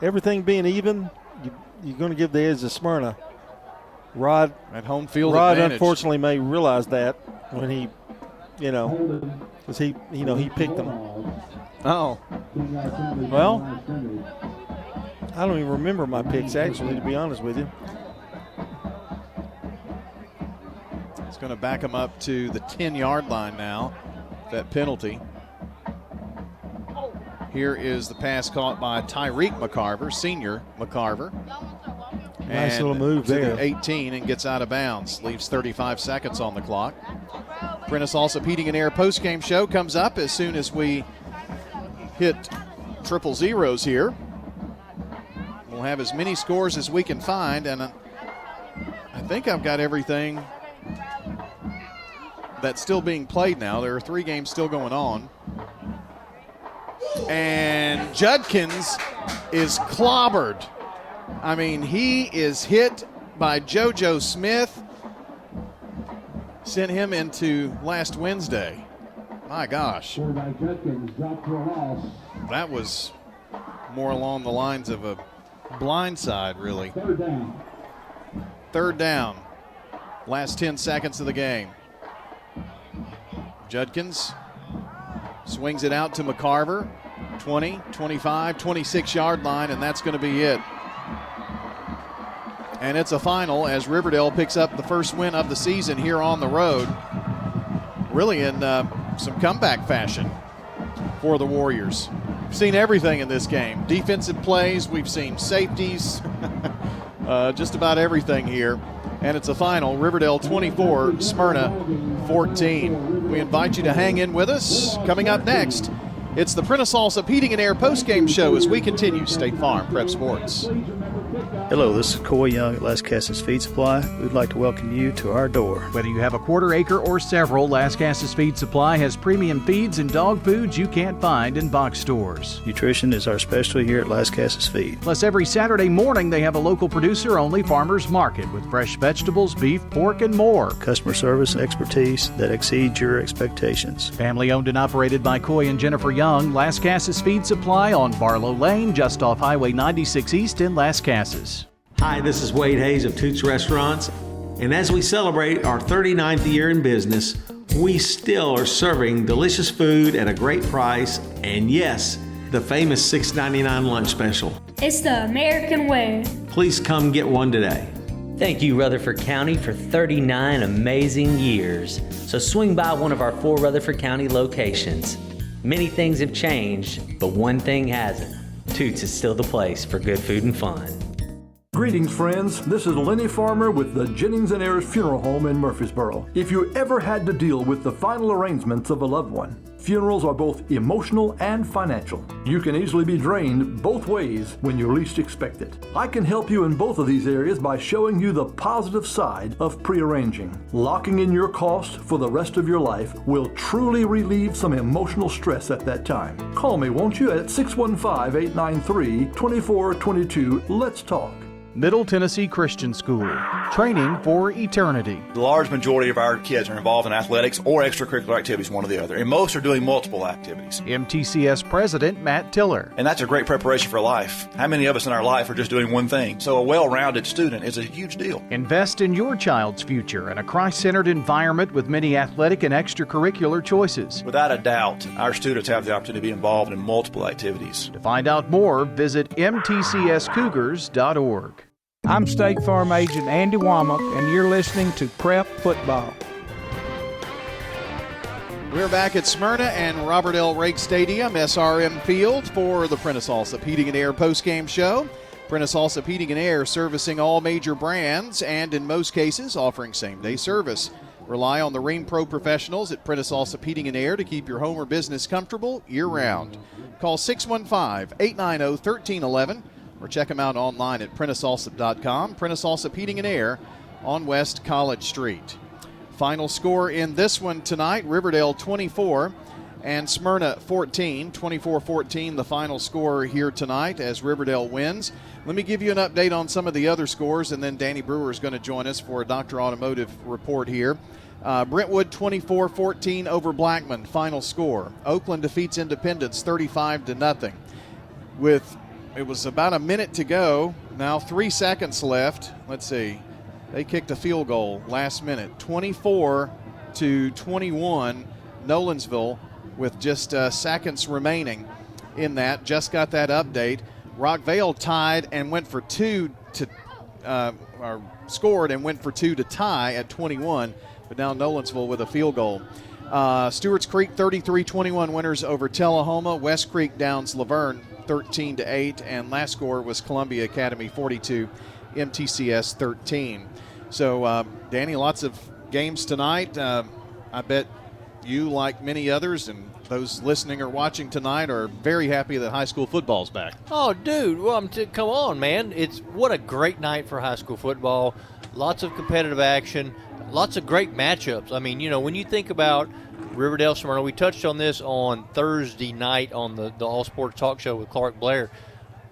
Everything being even, you're going to give the edge to Smyrna. Rod at home field Rod advantage. Unfortunately may realize that when he, because he picked them. Oh. Well, I don't even remember my picks actually, to be honest with you. It's going to back him up to the 10-yard line now. That penalty. Here is the pass caught by Tyreek McCarver, senior McCarver. Nice little move to there. The 18 and gets out of bounds. Leaves 35 seconds on the clock. Prentice Allsup Heating and Air postgame show comes up as soon as we hit triple zeros here. We'll have as many scores as we can find, and I think I've got everything that's still being played now. There are 3 games still going on. And Judkins is clobbered. I mean, he is hit by JoJo Smith. Sent him into last Wednesday. My gosh. That was more along the lines of a blindside, really. Third down. Last 10 seconds of the game. Judkins swings it out to McCarver. 20, 25, 26-yard line, and that's going to be it. And it's a final as Riverdale picks up the first win of the season here on the road. Really in some comeback fashion for the Warriors. We've seen everything in this game. Defensive plays, we've seen safeties, just about everything here. And it's a final, Riverdale 24, Smyrna 14. We invite you to hang in with us. Coming up next, it's the Prentice Allsup Heating and Air postgame show as we continue State Farm Prep Sports. Hello, this is Coy Young at Las Casas Feed Supply. We'd like to welcome you to our door. Whether you have a quarter acre or several, Las Casas Feed Supply has premium feeds and dog foods you can't find in box stores. Nutrition is our specialty here at Las Casas Feed. Plus, every Saturday morning they have a local producer-only farmers market with fresh vegetables, beef, pork, and more. Customer service and expertise that exceeds your expectations. Family owned and operated by Coy and Jennifer Young, Las Casas Feed Supply on Barlow Lane, just off Highway 96 East in Las Casas. Hi, this is Wade Hayes of Toots Restaurants, and as we celebrate our 39th year in business, we still are serving delicious food at a great price, and yes, the famous $6.99 lunch special. It's the American way. Please come get one today. Thank you, Rutherford County, for 39 amazing years. So swing by one of our 4 Rutherford County locations. Many things have changed, but one thing hasn't. Toots is still the place for good food and fun. Greetings, friends. This is Lenny Farmer with the Jennings & Ayers Funeral Home in Murfreesboro. If you ever had to deal with the final arrangements of a loved one, funerals are both emotional and financial. You can easily be drained both ways when you least expect it. I can help you in both of these areas by showing you the positive side of pre-arranging. Locking in your cost for the rest of your life will truly relieve some emotional stress at that time. Call me, won't you, at 615-893-2422. Let's talk. Middle Tennessee Christian School, training for eternity. The large majority of our kids are involved in athletics or extracurricular activities, one or the other, and most are doing multiple activities. MTCS President Matt Tiller. And that's a great preparation for life. How many of us in our life are just doing one thing? So a well-rounded student is a huge deal. Invest in your child's future in a Christ-centered environment with many athletic and extracurricular choices. Without a doubt, our students have the opportunity to be involved in multiple activities. To find out more, visit mtcscougars.org. I'm State Farm Agent Andy Womack, and you're listening to Prep Football. We're back at Smyrna and Robert L. Rake Stadium, SRM Field, for the Prentice Allsup Heating and Air postgame show. Prentice Allsup Heating and Air servicing all major brands and, in most cases, offering same-day service. Rely on the Ream Pro professionals at Prentice Allsup Heating and Air to keep your home or business comfortable year-round. Call 615-890-1311. or check them out online at PrenticeAllsup.com. Prentice Allsup Heating and Air on West College Street. Final score in this one tonight, Riverdale 24 and Smyrna 14. 24-14 the final score here tonight as Riverdale wins. Let me give you an update on some of the other scores, and then Danny Brewer is going to join us for a Dr. Automotive report here. Brentwood 24-14 over Blackman, final score. Oakland defeats Independence 35-0. It was about a minute to go. Now 3 seconds left. Let's see. They kicked a field goal last minute. 24-21. Nolensville with just seconds remaining in that. Just got that update. Rockvale tied and went for scored and went for 2 to tie at 21. But now Nolensville with a field goal. Stewart's Creek 33-21 winners over Tullahoma. West Creek downs Laverne 13-8, and last score was Columbia Academy 42, MTCS 13. So, Danny, lots of games tonight. I bet you, like many others, and those listening or watching tonight, are very happy that high school football's back. Oh, dude, well, come on, man. What a great night for high school football. Lots of competitive action, lots of great matchups. I mean, when you think about Riverdale, Smyrna, we touched on this on Thursday night on the All Sports Talk Show with Clark Blair.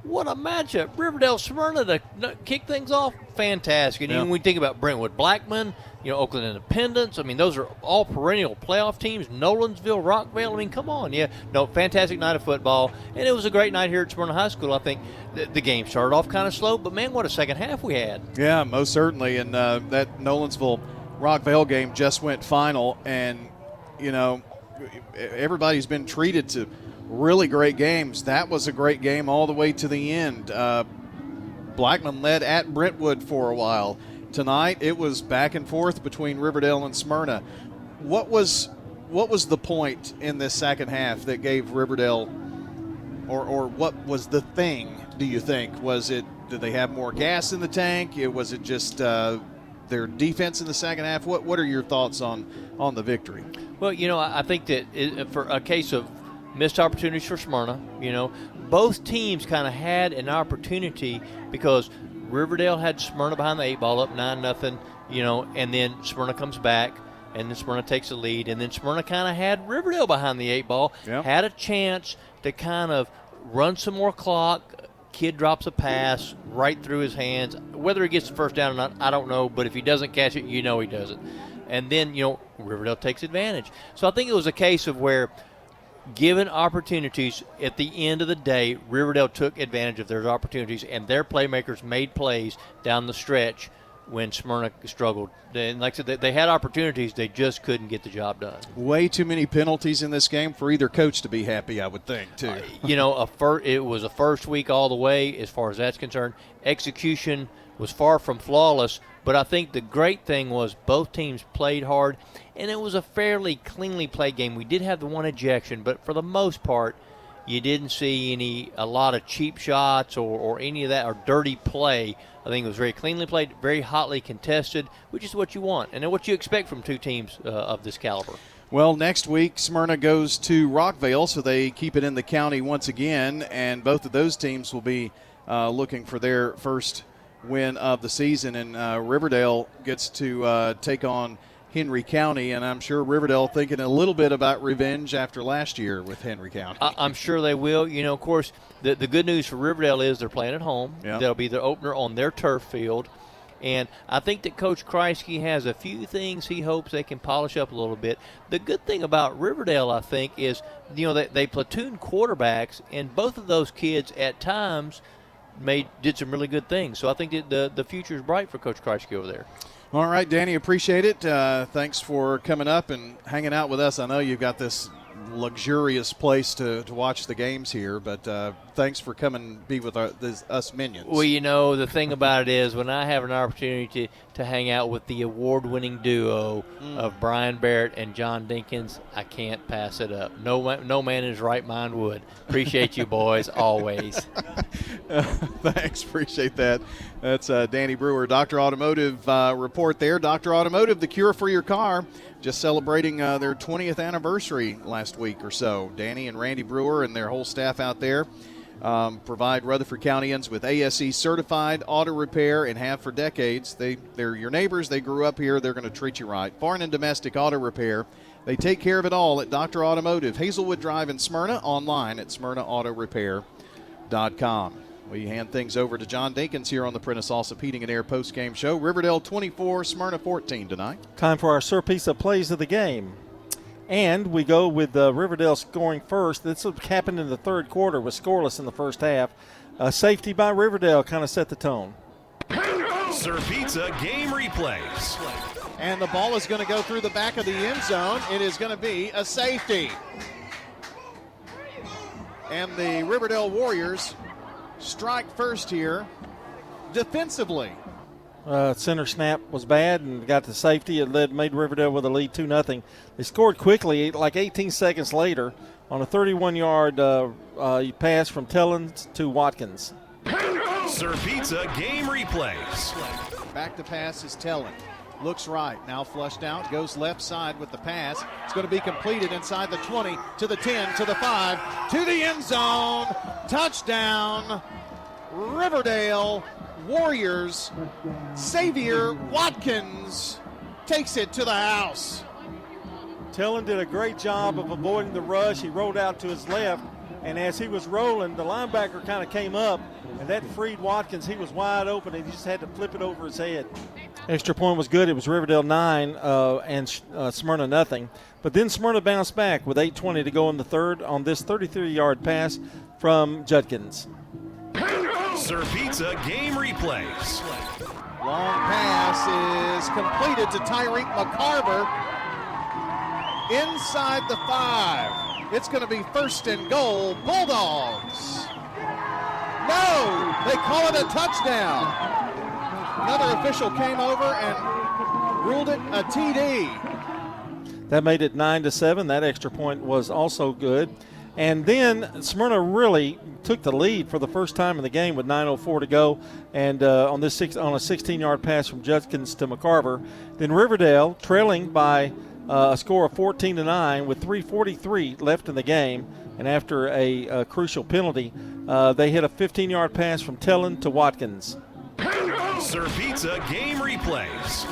What a matchup. Riverdale, Smyrna to kick things off, fantastic. And even when we think about Brentwood Blackman, Oakland Independence, I mean, those are all perennial playoff teams. Nolensville, Rockville, I mean, come on. Yeah, no, fantastic night of football. And it was a great night here at Smyrna High School. I think the game started off kind of slow, but, man, what a second half we had. Yeah, most certainly. And that Nolensville-Rockville game just went final. And, everybody's been treated to really great games. That was a great game all the way to the end. Blackman led at Brentwood for a while. Tonight it was back and forth between Riverdale and Smyrna. What was the point in this second half that gave Riverdale, or what was the thing, do you think? Did they have more gas in the tank? Was it just their defense in the second half? What are your thoughts on the victory? Well, I think that for a case of missed opportunities for Smyrna, both teams kind of had an opportunity because Riverdale had Smyrna behind the 8 ball up 9-0, and then Smyrna comes back, and then Smyrna takes the lead, and then Smyrna kind of had Riverdale behind the 8 ball, had a chance to kind of run some more clock. Kid drops a pass right through his hands. Whether he gets the first down or not, I don't know, but if he doesn't catch it, he doesn't. And then, Riverdale takes advantage. So I think it was a case of where, given opportunities, at the end of the day, Riverdale took advantage of their opportunities, and their playmakers made plays down the stretch when Smyrna struggled. And like I said, they had opportunities, they just couldn't get the job done. Way too many penalties in this game for either coach to be happy, I would think, too. It was a first week all the way as far as that's concerned. Execution was far from flawless, but I think the great thing was both teams played hard, and it was a fairly cleanly played game. We did have the one ejection, but for the most part, you didn't see a lot of cheap shots or any of that, or dirty play. I think it was very cleanly played, very hotly contested, which is what you want and what you expect from two teams of this caliber. Well, next week, Smyrna goes to Rockville, so they keep it in the county once again, and both of those teams will be looking for their first win of the season, and Riverdale gets to take on Henry County, and I'm sure Riverdale thinking a little bit about revenge after last year with Henry County. I'm sure they will. Of course, the good news for Riverdale is they're playing at home. Yep. That'll be their opener on their turf field. And I think that Coach Kreisky has a few things he hopes they can polish up a little bit. The good thing about Riverdale, I think, is they platoon quarterbacks, and both of those kids at times did some really good things. So I think that the future is bright for Coach Kreisky over there. All right, Danny, appreciate it. Thanks for coming up and hanging out with us. I know you've got this luxurious place to watch the games here, but thanks for coming and be with us minions. Well, the thing about it is when I have an opportunity to hang out with the award-winning duo of Brian Barrett and John Dinkins, I can't pass it up. No man in his right mind would. Appreciate you boys, always. Thanks, appreciate that. That's Danny Brewer, Dr. Automotive report there. Dr. Automotive, the cure for your car, just celebrating their 20th anniversary last week or so. Danny and Randy Brewer and their whole staff out there provide Rutherford Countyans with ASE certified auto repair and have for decades. They're your neighbors. They grew up here. They're going to treat you right. Foreign and domestic auto repair. They take care of it all at Dr. Automotive, Hazelwood Drive in Smyrna, online at smyrnaautorepair.com. We hand things over to John Dinkins here on the Prentice Allsup Heating and Air postgame show. Riverdale 24, Smyrna 14 tonight. Time for our Sir Pizza plays of the game. And we go with Riverdale scoring first. This happened in the third quarter, was scoreless in the first half. Safety by Riverdale kind of set the tone. Sir Pizza game replays. And the ball is going to go through the back of the end zone. It is going to be a safety. And the Riverdale Warriors strike first here defensively. Center snap was bad and got to safety. It made Riverdale with a lead 2-0. They scored quickly, like 18 seconds later, on a 31-yard pass from Tellens to Watkins. Sir Pizza game replays. Back to pass is Tellin. Looks right. Now flushed out. Goes left side with the pass. It's going to be completed inside the 20, to the 10, to the 5, to the end zone. Touchdown. Riverdale Warriors. Xavier Watkins takes it to the house. Tellin did a great job of avoiding the rush. He rolled out to his left, and as he was rolling, the linebacker kind of came up, and that freed Watkins. He was wide open, and he just had to flip it over his head. Extra point was good. It was Riverdale 9 and Smyrna nothing. But then Smyrna bounced back with 8:20 to go in the third on this 33-yard pass from Judkins. Sir Pizza game replays. Long pass is completed to Tyreek McCarver inside the 5. It's going to be first and goal, Bulldogs. No, they call it a touchdown. Another official came over and ruled it a TD. That made it 9-7. That extra point was also good. And then Smyrna really took the lead for the first time in the game with 9:04 to go, and on a 16-yard pass from Judkins to McCarver. Then Riverdale trailing by a score of 14-9 with 3:43 left in the game, and after a crucial penalty, they hit a 15-yard pass from Tellin to Watkins. Sir Pizza game replays.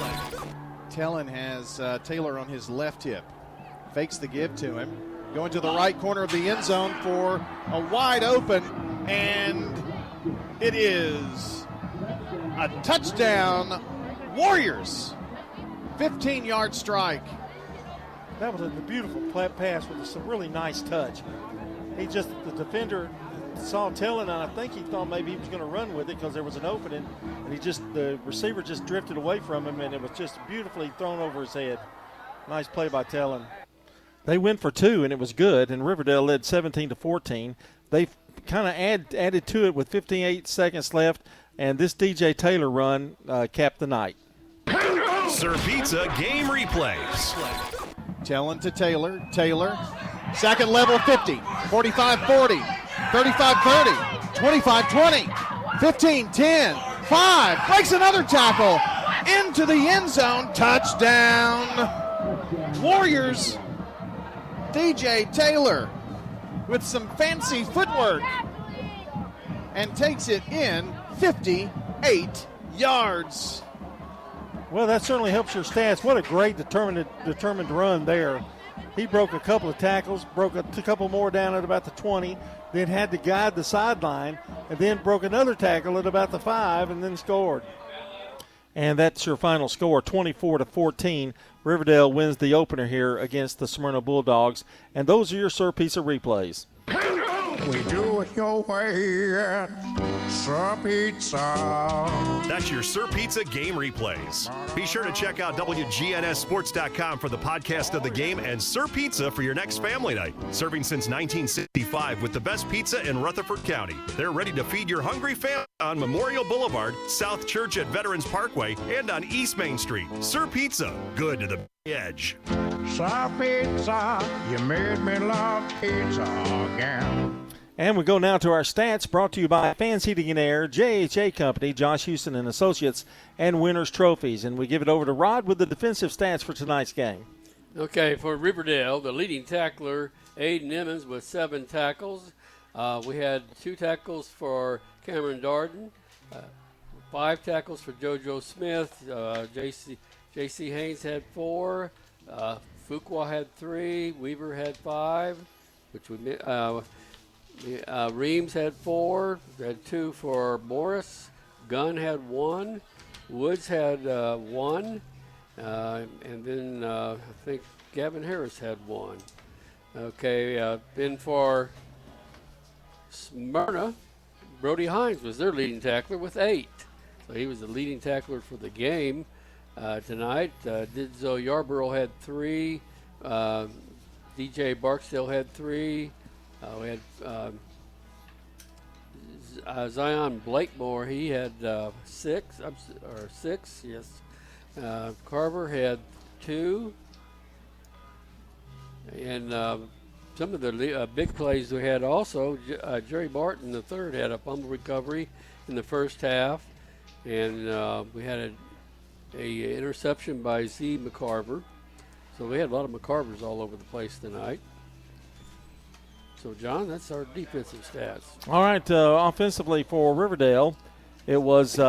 Tellin has Taylor on his left hip. Fakes the give to him. Going to the right corner of the end zone for a wide open, and it is a touchdown, Warriors. 15-yard strike. That was a beautiful pass with some really nice touch. The defender saw Tellin, and I think he thought maybe he was going to run with it because there was an opening, and the receiver just drifted away from him, and it was just beautifully thrown over his head. Nice play by Tellin. They went for 2, and it was good, and Riverdale led 17-14. They kind of added to it with 58 seconds left, and this DJ Taylor run capped the night. Sir Pizza game replays. Tellin to Taylor. Taylor, second level 50, 45-40, 35-30, 25-20, 15-10, 5, breaks another tackle into the end zone. Touchdown, Warriors. DJ Taylor with some fancy footwork and takes it in 58 yards. Well, that certainly helps your stats. What a great determined run there. He broke a couple of tackles, broke a couple more down at about the 20, then had to guide the sideline, and then broke another tackle at about the 5, and then scored. And that's your final score, 24-14. Riverdale wins the opener here against the Smyrna Bulldogs. And those are your Sir Pizza replays. We do it your way, Sir Pizza. That's your Sir Pizza game replays. Be sure to check out WGNSSports.com for the podcast of the game and Sir Pizza for your next family night. Serving since 1965 with the best pizza in Rutherford County. They're ready to feed your hungry family on Memorial Boulevard, South Church at Veterans Parkway, and on East Main Street. Sir Pizza, good to the edge. Sir Pizza, you made me love pizza again. And we go now to our stats, brought to you by Fans Heating and Air, JHA Company, Josh Houston and Associates, and Winners Trophies. And we give it over to Rod with the defensive stats for tonight's game. Okay, for Riverdale, the leading tackler, Aiden Emmons, with 7 tackles. We had 2 tackles for Cameron Darden, 5 tackles for JoJo Smith. J.C. Haynes had 4. Fuqua had 3. Weaver had 5, which we Reams had 4. We had 2 for Morris. Gunn had 1. Woods had 1. And then I think Gavin Harris had 1. Okay, then for Smyrna, Brody Hines was their leading tackler with 8. So he was the leading tackler for the game tonight. Didzo Yarborough had 3. DJ Barksdale had 3. We had Zion Blakemore. He had 6. Yes. Carver had 2. And some of the big plays we had also, Jerry Barton III had a fumble recovery in the first half. And we had a interception by Z. McCarver. So we had a lot of McCarvers all over the place tonight. So, John, that's our defensive stats. All right, offensively for Riverdale, it was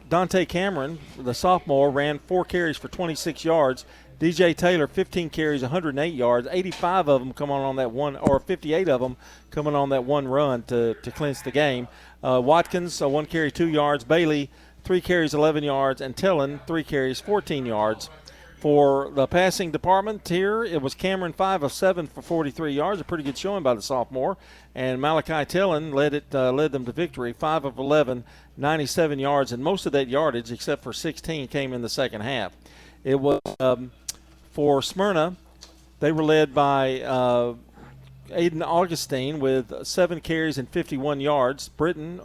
Dante Cameron, the sophomore, ran 4 carries for 26 yards. DJ Taylor, 15 carries, 108 yards. 85 of them coming on that one, or 58 of them coming on that one run to clinch the game. Watkins, 1 carry, 2 yards. Bailey, 3 carries, 11 yards. And Tillin, 3 carries, 14 yards. For the passing department here, it was Cameron 5 of 7 for 43 yards, a pretty good showing by the sophomore. And Malachi Tillin led them to victory, 5 of 11, 97 yards, and most of that yardage, except for 16, came in the second half. It was for Smyrna, they were led by Aiden Augustine with 7 carries and 51 yards. Britton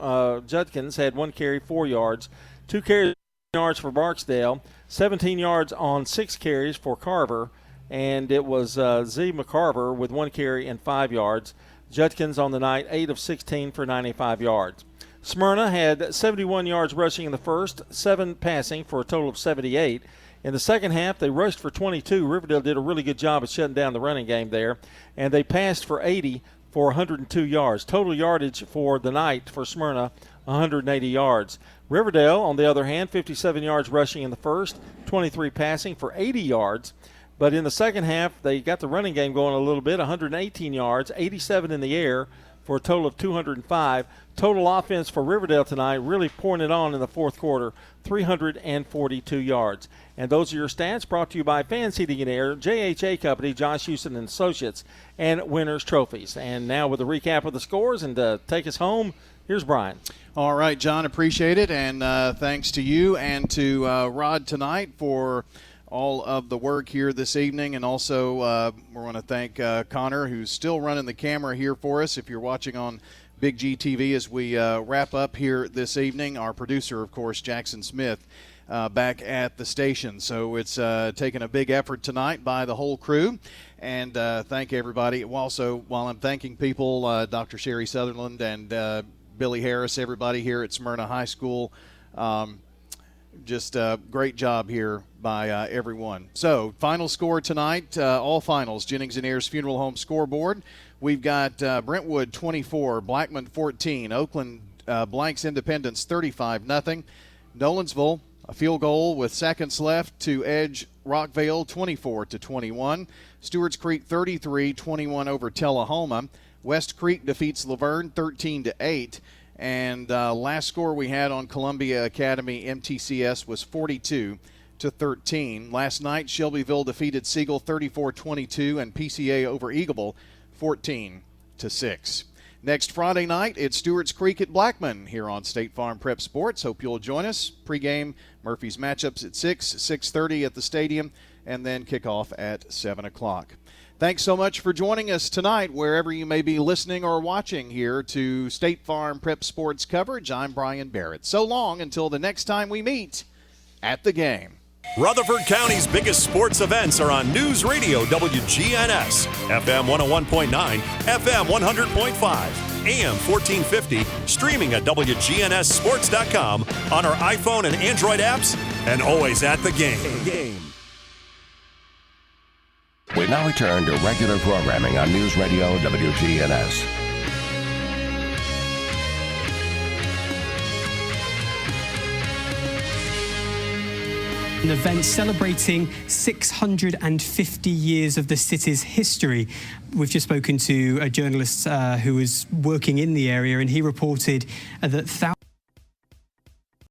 Judkins had 1 carry, 4 yards. 2 carries, yards for Barksdale. 17 yards on 6 carries for Carver, and it was Z. McCarver with 1 carry and 5 yards. Judkins on the night, 8 of 16 for 95 yards. Smyrna had 71 yards rushing in the first, 7 passing for a total of 78. In the second half, they rushed for 22. Riverdale did a really good job of shutting down the running game there, and they passed for 80 for 102 yards. Total yardage for the night for Smyrna, 180 yards. Riverdale, on the other hand, 57 yards rushing in the first, 23 passing for 80 yards. But in the second half, they got the running game going a little bit, 118 yards, 87 in the air for a total of 205. Total offense for Riverdale tonight, really pouring it on in the fourth quarter, 342 yards. And those are your stats brought to you by Fan Seating and Air, JHA Company, Josh Houston and Associates, and Winners Trophies. And now with a recap of the scores and to take us home, here's Brian. All right, John, appreciate it. And thanks to you and to Rod tonight for all of the work here this evening. And also we want to thank Connor, who's still running the camera here for us. If you're watching on Big G TV as we wrap up here this evening, our producer, of course, Jackson Smith, back at the station. So it's taken a big effort tonight by the whole crew. And thank everybody. Also, while I'm thanking people, Dr. Sherry Sutherland and Billy Harris, everybody here at Smyrna High School, just a great job here by everyone. So, final score tonight, all finals, Jennings and Ayers Funeral Home scoreboard. We've got Brentwood 24, Blackman 14, Oakland blanks Independence 35-0. Nolensville, a field goal with seconds left to edge Rockvale 24-21. Stewart's Creek 33-21 over Tullahoma. West Creek defeats Laverne 13-8. And last score we had on Columbia Academy MTCS was 42-13. Last night, Shelbyville defeated Siegel 34-22 and PCA over Eagleville 14-6. Next Friday night, it's Stewart's Creek at Blackman here on State Farm Prep Sports. Hope you'll join us. Pre-game, Murphy's matchups at 6, 6:30 at the stadium, and then kickoff at 7 o'clock. Thanks so much for joining us tonight, wherever you may be listening or watching here to State Farm Prep Sports coverage. I'm Brian Barrett. So long until the next time we meet at the game. Rutherford County's biggest sports events are on News Radio WGNS, FM 101.9, FM 100.5, AM 1450, streaming at WGNSSports.com, on our iPhone and Android apps, and always at the game. We now return to regular programming on News Radio WGNS. An event celebrating 650 years of the city's history. We've just spoken to a journalist who was working in the area, and he reported that thousands